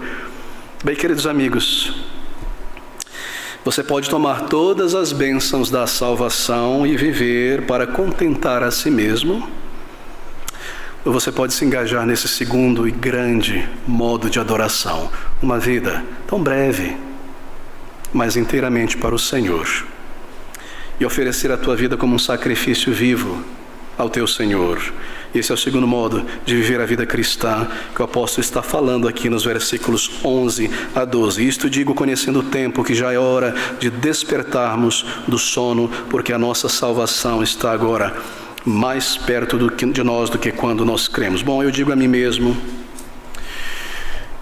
Bem, queridos amigos, você pode tomar todas as bênçãos da salvação e viver para contentar a si mesmo, ou você pode se engajar nesse segundo e grande modo de adoração, uma vida tão breve, mas inteiramente para o Senhor, e oferecer a tua vida como um sacrifício vivo ao teu Senhor. Esse é o segundo modo de viver a vida cristã que o apóstolo está falando aqui nos versículos 11 a 12. Isto digo conhecendo o tempo, que já é hora de despertarmos do sono, porque a nossa salvação está agora mais perto de nós do que quando nós cremos. Bom, eu digo a mim mesmo,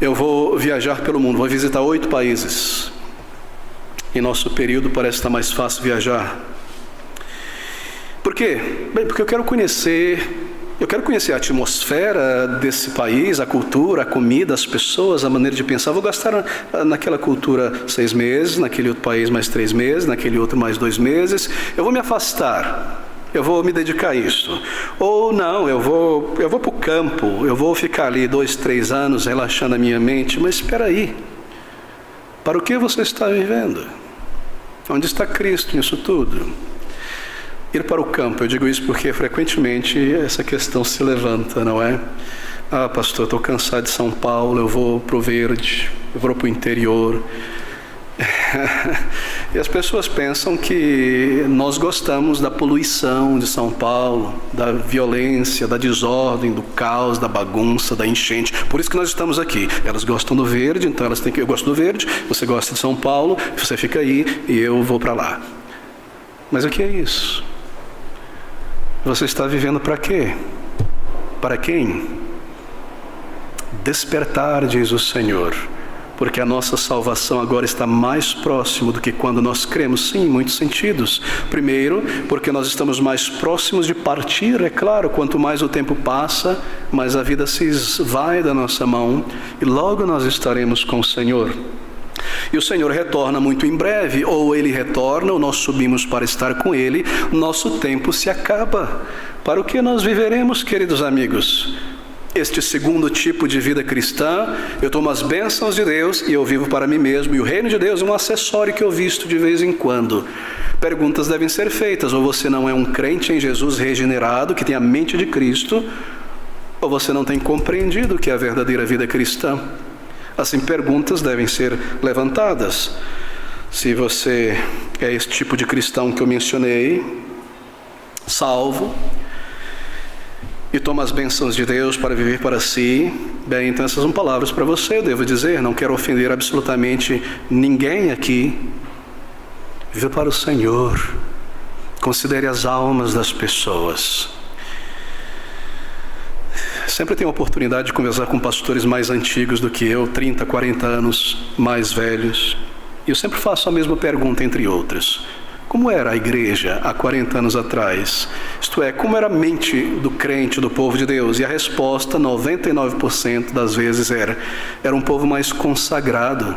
eu vou viajar pelo mundo, vou visitar 8 países. Em nosso período parece estar mais fácil viajar. Por quê? Bem, porque eu quero conhecer a atmosfera desse país, a cultura, a comida, as pessoas, a maneira de pensar. Vou gastar naquela cultura 6 meses, naquele outro país mais 3 meses, naquele outro mais 2 meses. Eu vou me afastar. Eu vou me dedicar a isso. Ou não, eu vou para o campo, eu vou ficar ali 2, 3 anos relaxando a minha mente. Mas espera aí, para o que você está vivendo? Onde está Cristo nisso tudo? Ir para o campo, eu digo isso porque frequentemente essa questão se levanta, não é? Ah, pastor, estou cansado de São Paulo, eu vou para o verde, eu vou para o interior. E as pessoas pensam que nós gostamos da poluição de São Paulo, da violência, da desordem, do caos, da bagunça, da enchente. Por isso que nós estamos aqui. Elas gostam do verde, então elas têm que... Eu gosto do verde, você gosta de São Paulo, você fica aí e eu vou para lá. Mas o que é isso? Você está vivendo para quê? Para quem? Despertar, diz o Senhor. Porque a nossa salvação agora está mais próximo do que quando nós cremos, sim, em muitos sentidos. Primeiro, porque nós estamos mais próximos de partir, é claro, quanto mais o tempo passa, mais a vida se vai da nossa mão, e logo nós estaremos com o Senhor. E o Senhor retorna muito em breve, ou Ele retorna, ou nós subimos para estar com Ele, nosso tempo se acaba. Para o que nós viveremos, queridos amigos? Este segundo tipo de vida cristã, eu tomo as bênçãos de Deus e eu vivo para mim mesmo, e o reino de Deus é um acessório que eu visto de vez em quando. Perguntas devem ser feitas: ou você não é um crente em Jesus regenerado, que tem a mente de Cristo, ou você não tem compreendido o que é a verdadeira vida cristã. Assim, perguntas devem ser levantadas. Se você é esse tipo de cristão que eu mencionei, salvo, e toma as bênçãos de Deus para viver para si, bem, então essas são palavras para você, eu devo dizer, não quero ofender absolutamente ninguém aqui. Viva para o Senhor, considere as almas das pessoas. Sempre tenho a oportunidade de conversar com pastores mais antigos do que eu, 30, 40 anos mais velhos, e eu sempre faço a mesma pergunta, entre outras: como era a igreja há 40 anos atrás? Isto é, como era a mente do crente, do povo de Deus? E a resposta, 99% das vezes, era um povo mais consagrado.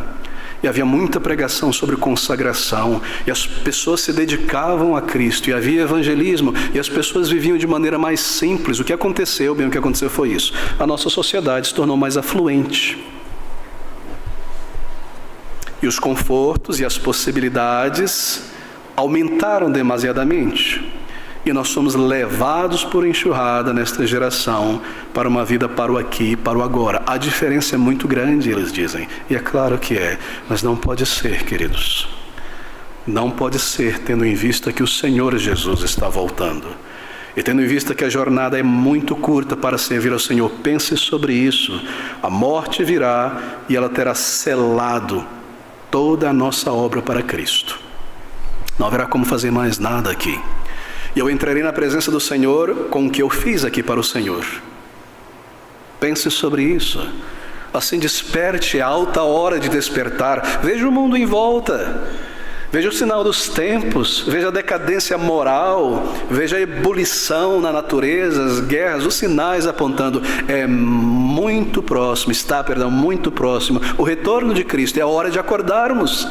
E havia muita pregação sobre consagração, e as pessoas se dedicavam a Cristo, e havia evangelismo, e as pessoas viviam de maneira mais simples. O que aconteceu foi isso: a nossa sociedade se tornou mais afluente, e os confortos e as possibilidades aumentaram demasiadamente, e nós somos levados por enxurrada nesta geração para uma vida para o aqui e para o agora. A diferença é muito grande, eles dizem, e é claro que é, mas não pode ser, queridos. Não pode ser, tendo em vista que o Senhor Jesus está voltando, e tendo em vista que a jornada é muito curta para servir ao Senhor. Pense sobre isso. A morte virá e ela terá selado toda a nossa obra para Cristo. Não haverá como fazer mais nada aqui. E eu entrarei na presença do Senhor com o que eu fiz aqui para o Senhor. Pense sobre isso. Assim, desperte, é alta hora de despertar. Veja o mundo em volta. Veja o sinal dos tempos. Veja a decadência moral. Veja a ebulição na natureza, as guerras, os sinais apontando. É muito próximo, muito próximo o retorno de Cristo. É hora de acordarmos.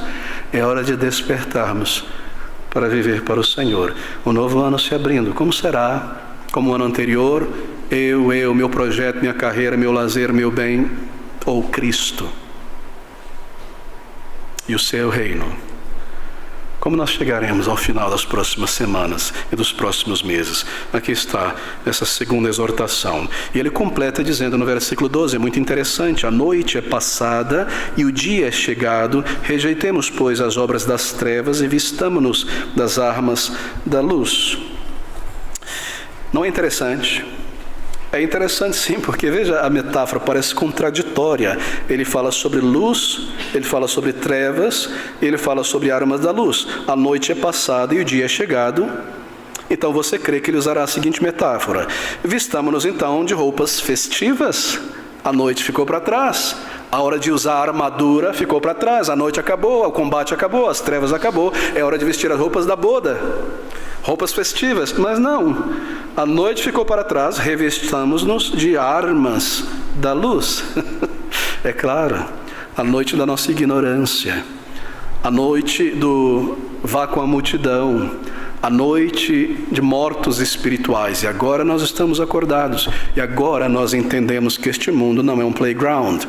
É hora de despertarmos para viver para o Senhor. O novo ano se abrindo. Como será? Como o ano anterior? Meu projeto, minha carreira, meu lazer, meu bem, ou Cristo e o seu reino? Como nós chegaremos ao final das próximas semanas e dos próximos meses? Aqui está essa segunda exortação. E ele completa dizendo no versículo 12, é muito interessante: a noite é passada e o dia é chegado, rejeitemos, pois, as obras das trevas e vistamo-nos das armas da luz. Não é interessante? É interessante sim, porque veja, a metáfora parece contraditória. Ele fala sobre luz, ele fala sobre trevas, ele fala sobre armas da luz. A noite é passada e o dia é chegado. Então você crê que ele usará a seguinte metáfora: vistamo-nos então de roupas festivas. A noite ficou para trás. A hora de usar a armadura ficou para trás. A noite acabou, o combate acabou, as trevas acabou. É hora de vestir as roupas da boda, roupas festivas. Mas não, a noite ficou para trás. Revestamos-nos de armas da luz. É claro, a noite da nossa ignorância, a noite do vá com a multidão, a noite de mortos espirituais. E agora nós estamos acordados, e agora nós entendemos que este mundo não é um playground,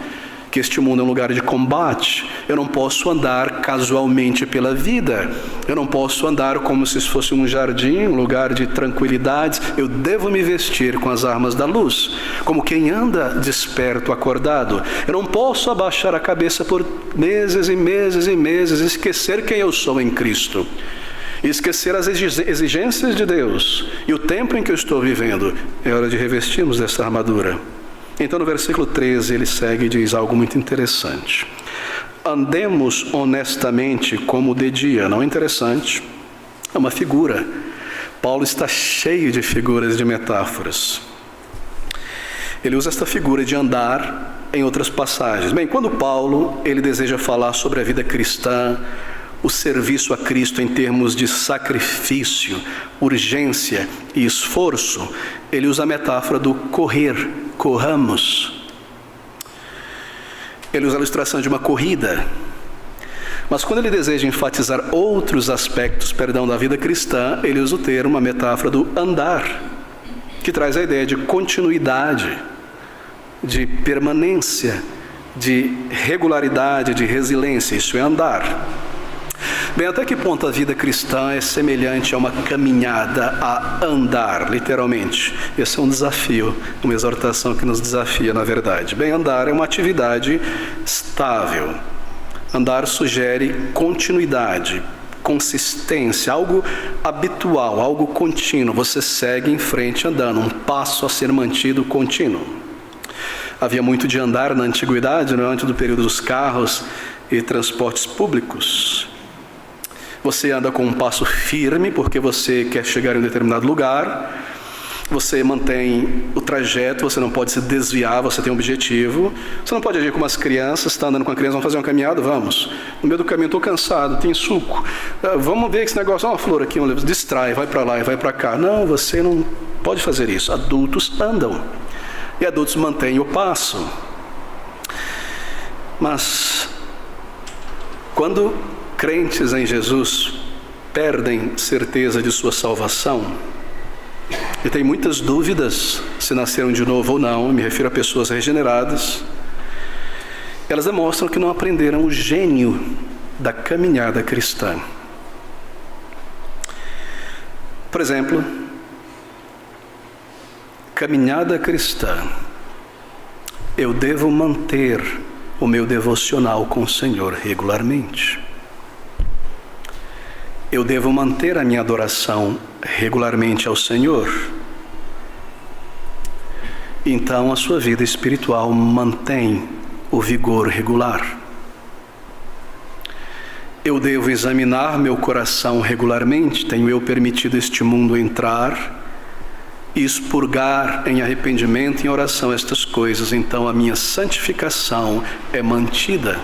que este mundo é um lugar de combate. Eu não posso andar casualmente pela vida, eu não posso andar como se fosse um jardim, um lugar de tranquilidades. Eu devo me vestir com as armas da luz, como quem anda desperto, acordado. Eu não posso abaixar a cabeça por meses e meses e meses, esquecer quem eu sou em Cristo, e esquecer as exigências de Deus e o tempo em que eu estou vivendo. É hora de revestirmos dessa armadura. Então no versículo 13 ele segue e diz algo muito interessante: andemos honestamente como de dia. Não é interessante? É uma figura. Paulo está cheio de figuras, de metáforas. Ele usa esta figura de andar em outras passagens. Bem, quando Paulo ele deseja falar sobre a vida cristã, o serviço a Cristo em termos de sacrifício, urgência e esforço, ele usa a metáfora do correr, corramos. Ele usa a ilustração de uma corrida. Mas quando ele deseja enfatizar outros aspectos, da vida cristã, ele usa o termo, a metáfora do andar, que traz a ideia de continuidade, de permanência, de regularidade, de resiliência. Isso é andar. Bem, até que ponto a vida cristã é semelhante a uma caminhada, a andar, literalmente? Esse é um desafio, uma exortação que nos desafia, na verdade. Bem, andar é uma atividade estável. Andar sugere continuidade, consistência, algo habitual, algo contínuo. Você segue em frente andando, um passo a ser mantido contínuo. Havia muito de andar na antiguidade, antes do período dos carros e transportes públicos. Você anda com um passo firme porque você quer chegar em um determinado lugar. Você mantém o trajeto, você não pode se desviar, você tem um objetivo. Você não pode agir como as crianças, está andando com a criança, vamos fazer uma caminhada? Vamos. No meio do caminho, estou cansado, tem suco. Vamos ver esse negócio, uma flor aqui, distrai, vai para lá e vai para cá. Não, você não pode fazer isso. Adultos andam. E adultos mantêm o passo. Mas, quando crentes em Jesus perdem certeza de sua salvação, e tem muitas dúvidas se nasceram de novo ou não, me refiro a pessoas regeneradas, elas demonstram que não aprenderam o gênio da caminhada cristã. Por exemplo, caminhada cristã, eu devo manter o meu devocional com o Senhor regularmente. Eu devo manter a minha adoração regularmente ao Senhor. Então a sua vida espiritual mantém o vigor regular. Eu devo examinar meu coração regularmente. Tenho eu permitido este mundo entrar e expurgar em arrependimento e em oração estas coisas? Então a minha santificação é mantida.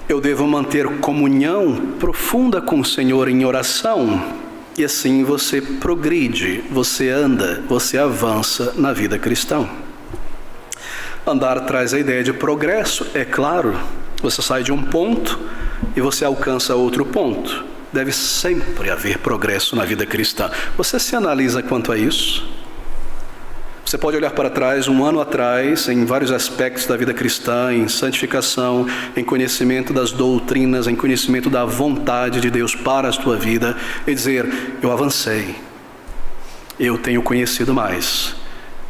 Eu devo manter comunhão profunda com o Senhor em oração, e assim você progride, você anda, você avança na vida cristã. Andar traz a ideia de progresso, é claro. Você sai de um ponto e você alcança outro ponto. Deve sempre haver progresso na vida cristã. Você se analisa quanto a isso? Você pode olhar para trás, um ano atrás, em vários aspectos da vida cristã, em santificação, em conhecimento das doutrinas, em conhecimento da vontade de Deus para a tua vida, e dizer: eu avancei, eu tenho conhecido mais,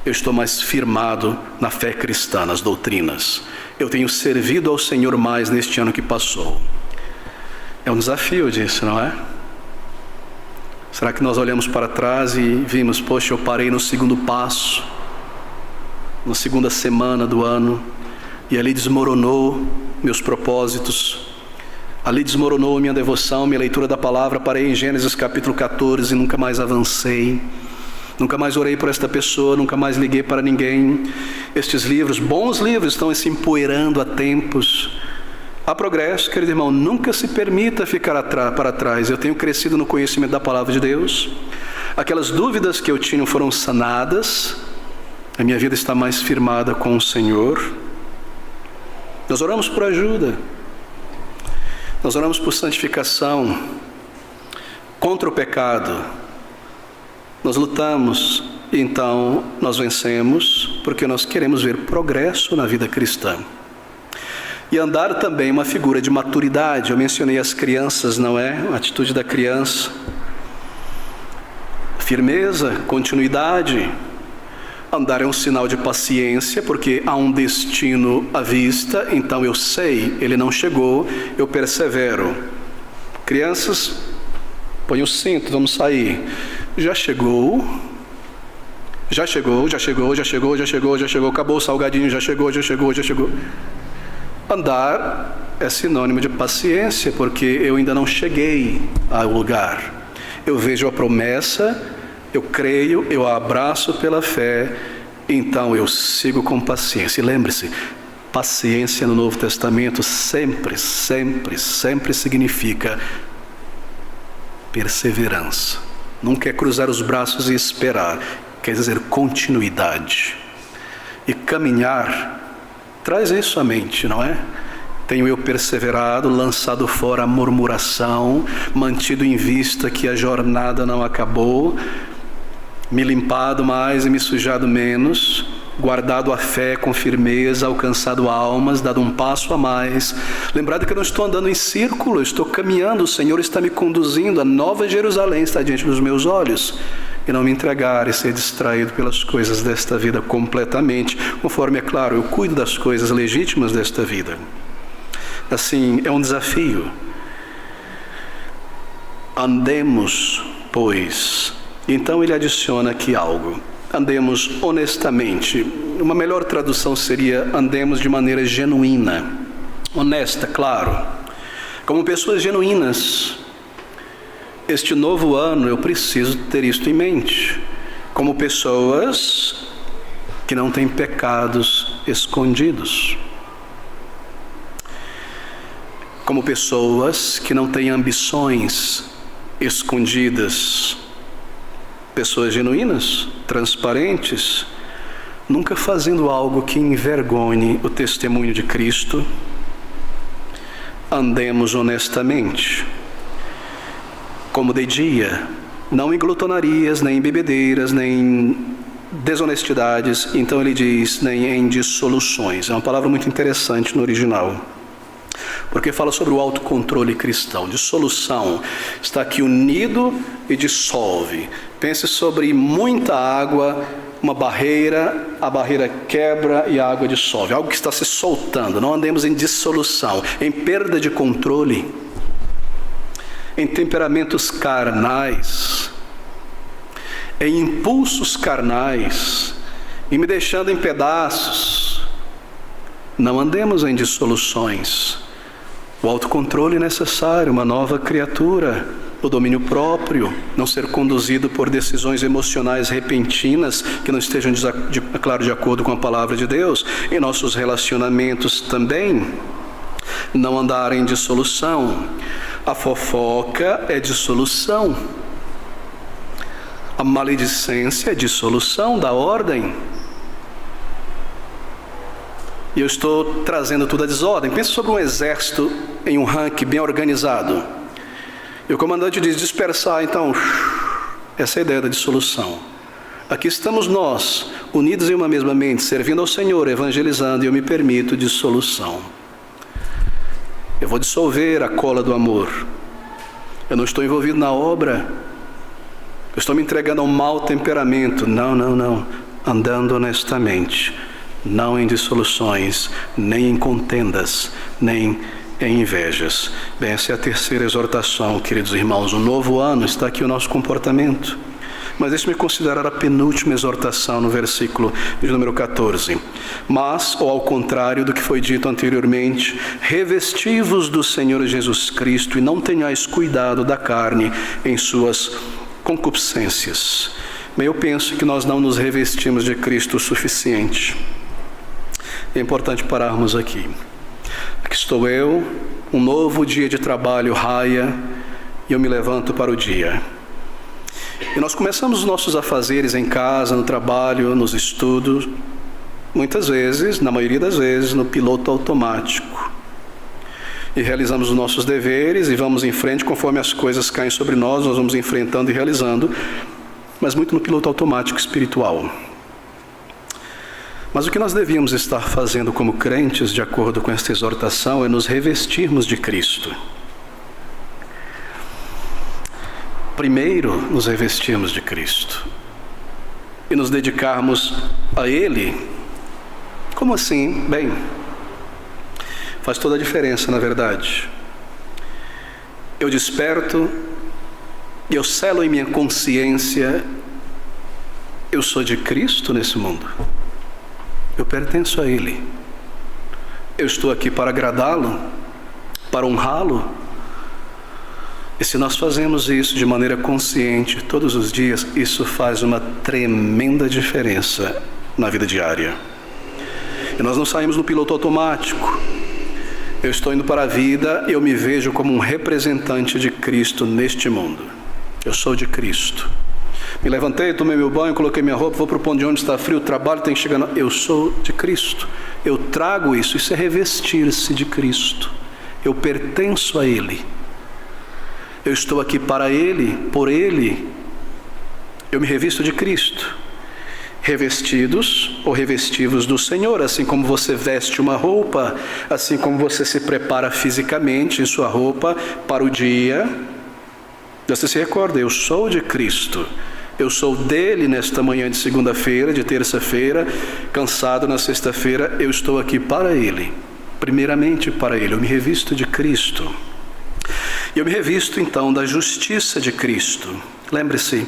eu estou mais firmado na fé cristã, nas doutrinas, eu tenho servido ao Senhor mais neste ano que passou. É um desafio disso, não é? Será que nós olhamos para trás e vimos: poxa, eu parei no segundo passo, na segunda semana do ano, e ali desmoronou meus propósitos, ali desmoronou minha devoção, minha leitura da palavra, parei em Gênesis capítulo 14 e nunca mais avancei, nunca mais orei por esta pessoa, nunca mais liguei para ninguém. Estes livros, bons livros, estão se empoeirando há tempos. Há progresso, querido irmão, nunca se permita ficar para trás. Eu tenho crescido no conhecimento da palavra de Deus. Aquelas dúvidas que eu tinha foram sanadas. A minha vida está mais firmada com o Senhor. Nós oramos por ajuda. Nós oramos por santificação, contra o pecado. Nós lutamos, e então nós vencemos, porque nós queremos ver progresso na vida cristã. E andar também é uma figura de maturidade. Eu mencionei as crianças, não é? A atitude da criança. Firmeza, continuidade. Andar é um sinal de paciência, porque há um destino à vista, então eu sei, ele não chegou, eu persevero. Crianças, põe o cinto, vamos sair. Já chegou, acabou o salgadinho, já chegou. Andar é sinônimo de paciência, porque eu ainda não cheguei ao lugar. Eu vejo a promessa, eu creio, eu a abraço pela fé, então eu sigo com paciência. E lembre-se, paciência no Novo Testamento sempre significa perseverança. Não quer cruzar os braços e esperar, quer dizer continuidade. E caminhar traz isso à mente, não é? Tenho eu perseverado, lançado fora a murmuração, mantido em vista que a jornada não acabou, me limpado mais e me sujado menos, guardado a fé com firmeza, alcançado almas, dado um passo a mais, lembrado que eu não estou andando em círculo, eu estou caminhando, o Senhor está me conduzindo, a nova Jerusalém está diante dos meus olhos, e não me entregar e ser distraído pelas coisas desta vida completamente, conforme, é claro, eu cuido das coisas legítimas desta vida. Assim, é um desafio. Andemos, pois. Então ele adiciona aqui algo. Andemos honestamente. Uma melhor tradução seria andemos de maneira genuína. Honesta, claro. Como pessoas genuínas. Este novo ano eu preciso ter isto em mente. Como pessoas que não têm pecados escondidos. Como pessoas que não têm ambições escondidas. Pessoas genuínas, transparentes, nunca fazendo algo que envergonhe o testemunho de Cristo. Andemos honestamente, como de dia, não em glutonarias, nem em bebedeiras, nem em desonestidades. Então ele diz, nem em dissoluções. É uma palavra muito interessante no original, porque fala sobre o autocontrole cristão. Dissolução está aqui unido e dissolve. Pense sobre muita água, uma barreira, a barreira quebra e a água dissolve. Algo que está se soltando. Não andemos em dissolução, em perda de controle, em temperamentos carnais, em impulsos carnais, e me deixando em pedaços. Não andemos em dissoluções. O autocontrole é necessário, uma nova criatura, o domínio próprio, não ser conduzido por decisões emocionais repentinas que não estejam, claro, de acordo com a palavra de Deus. Em nossos relacionamentos também, não andar em dissolução. A fofoca é dissolução. A maledicência é dissolução da ordem. E eu estou trazendo tudo à desordem. Pensa sobre um exército em um ranking bem organizado. E o comandante diz dispersar, então, essa é a ideia da dissolução. Aqui estamos nós, unidos em uma mesma mente, servindo ao Senhor, evangelizando, e eu me permito dissolução. Eu vou dissolver a cola do amor. Eu não estou envolvido na obra. Eu estou me entregando a um mau temperamento. Não. Andando honestamente. Não em dissoluções, nem em contendas, nem em invejas. Bem, essa é a terceira exortação, queridos irmãos. Um novo ano, está aqui o nosso comportamento. Mas deixe-me considerar a penúltima exortação no versículo de número 14. Mas, ou ao contrário do que foi dito anteriormente, revesti-vos do Senhor Jesus Cristo e não tenhais cuidado da carne em suas concupiscências. Bem, eu penso que nós não nos revestimos de Cristo o suficiente. É importante pararmos aqui. Aqui estou eu, um novo dia de trabalho raia, e eu me levanto para o dia. E nós começamos os nossos afazeres em casa, no trabalho, nos estudos, muitas vezes, na maioria das vezes, no piloto automático. E realizamos os nossos deveres e vamos em frente conforme as coisas caem sobre nós vamos enfrentando e realizando, mas muito no piloto automático espiritual. Mas o que nós devíamos estar fazendo como crentes, de acordo com esta exortação, é nos revestirmos de Cristo. Primeiro, nos revestirmos de Cristo e nos dedicarmos a Ele. Como assim? Bem, faz toda a diferença, na verdade. Eu desperto e eu selo em minha consciência, eu sou de Cristo nesse mundo. Eu pertenço a Ele. Eu estou aqui para agradá-lo, para honrá-lo. E se nós fazemos isso de maneira consciente todos os dias, isso faz uma tremenda diferença na vida diária. E nós não saímos no piloto automático. Eu estou indo para a vida e eu me vejo como um representante de Cristo neste mundo. Eu sou de Cristo. Me levantei, tomei meu banho, coloquei minha roupa, vou para o ponto de onde está frio, o trabalho tem que chegar. Eu sou de Cristo. Eu trago isso. Isso é revestir-se de Cristo. Eu pertenço a Ele. Eu estou aqui para Ele, por Ele. Eu me revisto de Cristo. Revestidos ou revestivos do Senhor, assim como você veste uma roupa, assim como você se prepara fisicamente em sua roupa para o dia. Você se recorda, eu sou de Cristo. Eu sou dele nesta manhã de segunda-feira, de terça-feira, cansado na sexta-feira, eu estou aqui para Ele, primeiramente para Ele, eu me revisto de Cristo. E eu me revisto então da justiça de Cristo. Lembre-se,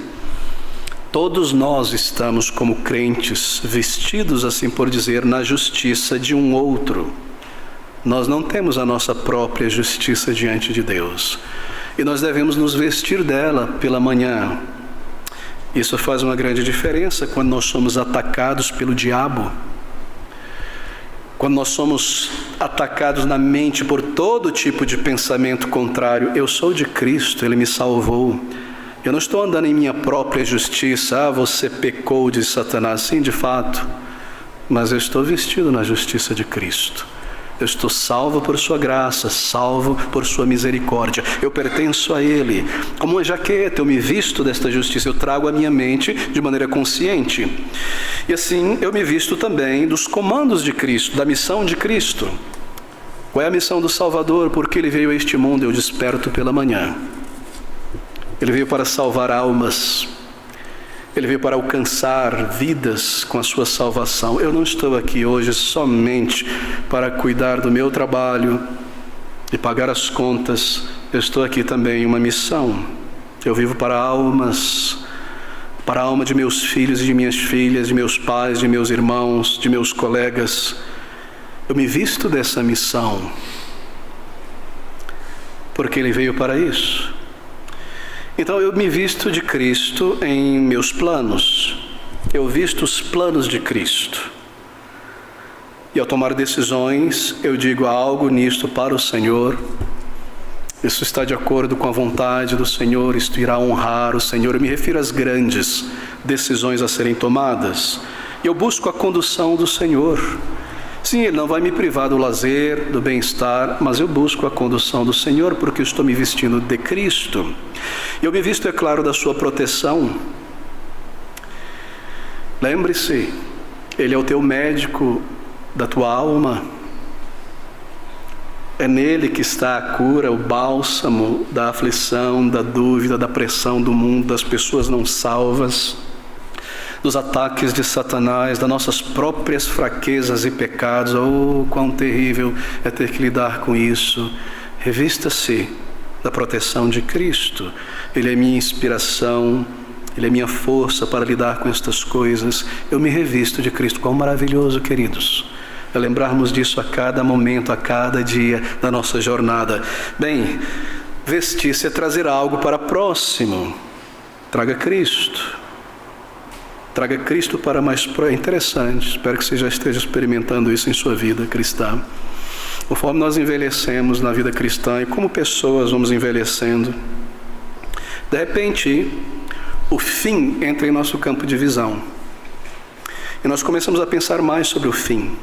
todos nós estamos como crentes, vestidos, assim por dizer, na justiça de um outro. Nós não temos a nossa própria justiça diante de Deus. E nós devemos nos vestir dela pela manhã. Isso faz uma grande diferença quando nós somos atacados pelo diabo. Quando nós somos atacados na mente por todo tipo de pensamento contrário. Eu sou de Cristo, Ele me salvou. Eu não estou andando em minha própria justiça. Você pecou, de Satanás. Sim, de fato. Mas eu estou vestido na justiça de Cristo. Eu estou salvo por sua graça, salvo por sua misericórdia. Eu pertenço a Ele. Como uma jaqueta, eu me visto desta justiça. Eu trago a minha mente de maneira consciente. E assim, eu me visto também dos comandos de Cristo, da missão de Cristo. Qual é a missão do Salvador? Porque Ele veio a este mundo, eu desperto pela manhã. Ele veio para salvar almas. Ele veio para alcançar vidas com a sua salvação. Eu não estou aqui hoje somente para cuidar do meu trabalho e pagar as contas. Eu estou aqui também em uma missão. Eu vivo para almas, para a alma de meus filhos e de minhas filhas, de meus pais, de meus irmãos, de meus colegas. Eu me visto dessa missão, porque Ele veio para isso. Então eu me visto de Cristo em meus planos. Eu visto os planos de Cristo. E ao tomar decisões, eu digo algo nisto para o Senhor. Isso está de acordo com a vontade do Senhor, isto irá honrar o Senhor. Eu me refiro às grandes decisões a serem tomadas. E eu busco a condução do Senhor. Sim, Ele não vai me privar do lazer, do bem-estar, mas eu busco a condução do Senhor, porque eu estou me vestindo de Cristo. Eu me visto, é claro, da sua proteção. Lembre-se, Ele é o teu médico da tua alma. É nele que está a cura, o bálsamo da aflição, da dúvida, da pressão do mundo, das pessoas não salvas, dos ataques de Satanás, das nossas próprias fraquezas e pecados. Oh, quão terrível é ter que lidar com isso. Revista-se da proteção de Cristo. Ele é minha inspiração, Ele é minha força para lidar com estas coisas. Eu me revisto de Cristo. Quão maravilhoso, queridos, é lembrarmos disso a cada momento, a cada dia da nossa jornada. Bem, vestir-se é trazer algo para próximo. Traga Cristo. Traga Cristo para mais próximo. É interessante, espero que você já esteja experimentando isso em sua vida cristã. Conforme nós envelhecemos na vida cristã e como pessoas vamos envelhecendo, de repente, o fim entra em nosso campo de visão. E nós começamos a pensar mais sobre o fim.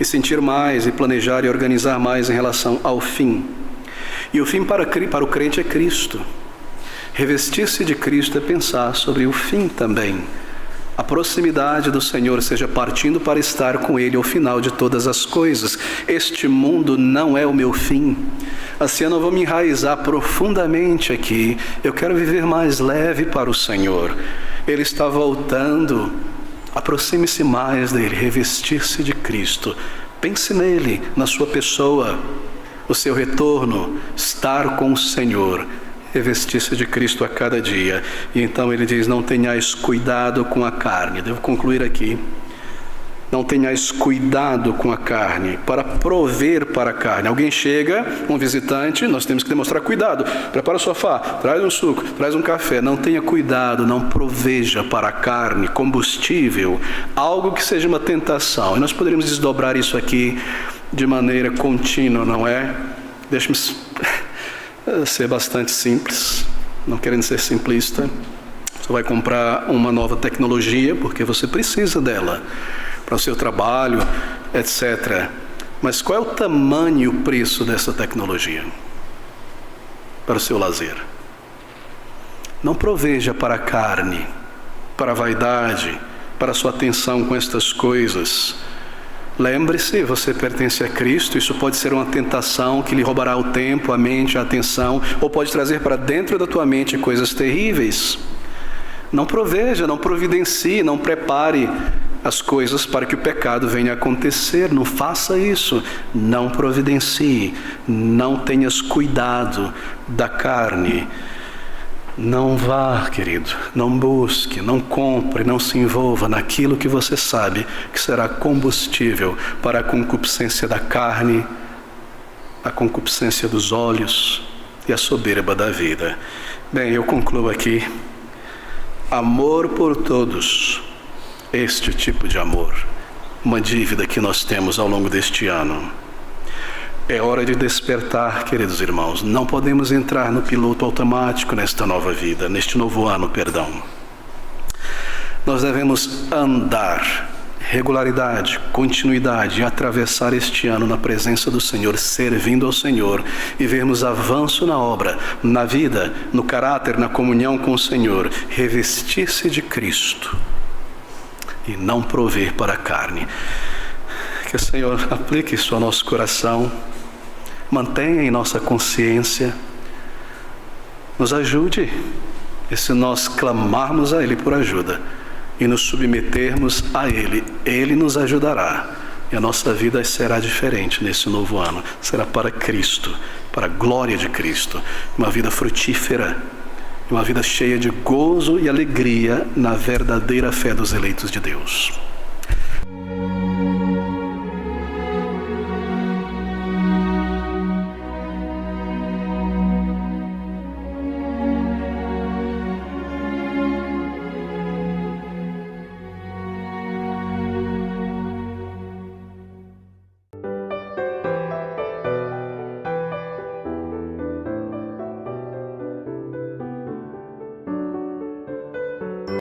E sentir mais, e planejar e organizar mais em relação ao fim. E o fim para o crente é Cristo. Revestir-se de Cristo é pensar sobre o fim também. A proximidade do Senhor, seja partindo para estar com Ele ao final de todas as coisas. Este mundo não é o meu fim. Assim eu não vou me enraizar profundamente aqui. Eu quero viver mais leve para o Senhor. Ele está voltando. Aproxime-se mais dele, revestir-se de Cristo. Pense nele, na sua pessoa, o seu retorno, estar com o Senhor. Revestir-se de Cristo a cada dia. E então ele diz, não tenhais cuidado com a carne. Devo concluir aqui. Não tenhais cuidado com a carne, para prover para a carne. Alguém chega, um visitante, nós temos que demonstrar cuidado. Prepara o sofá, traz um suco, traz um café. Não tenha cuidado, não proveja para a carne combustível, algo que seja uma tentação. E nós poderíamos desdobrar isso aqui de maneira contínua, não é? Deixe-me ser bastante simples, não querendo ser simplista. Você vai comprar uma nova tecnologia porque você precisa dela para o seu trabalho, etc. Mas qual é o tamanho e o preço dessa tecnologia para o seu lazer? Não proveja para a carne, para a vaidade, para a sua atenção com estas coisas. Lembre-se, você pertence a Cristo. Isso pode ser uma tentação que lhe roubará o tempo, a mente, a atenção, ou pode trazer para dentro da tua mente coisas terríveis. Não proveja, não providencie, não prepare as coisas para que o pecado venha a acontecer. Não faça isso. Não providencie, não tenhas cuidado da carne. Não vá, querido, não busque, não compre, não se envolva naquilo que você sabe que será combustível para a concupiscência da carne, a concupiscência dos olhos e a soberba da vida. Bem, eu concluo aqui. Amor por todos, este tipo de amor, uma dívida que nós temos ao longo deste ano. É hora de despertar, queridos irmãos. Não podemos entrar no piloto automático nesta nova vida, neste novo ano, perdão. Nós devemos andar, regularidade, continuidade, e atravessar este ano na presença do Senhor, servindo ao Senhor, e vermos avanço na obra, na vida, no caráter, na comunhão com o Senhor, revestir-se de Cristo e não prover para a carne. Que o Senhor aplique isso ao nosso coração, mantenha em nossa consciência, nos ajude, e se nós clamarmos a Ele por ajuda e nos submetermos a Ele, Ele nos ajudará, e a nossa vida será diferente nesse novo ano. Será para Cristo, para a glória de Cristo, uma vida frutífera, uma vida cheia de gozo e alegria na verdadeira fé dos eleitos de Deus.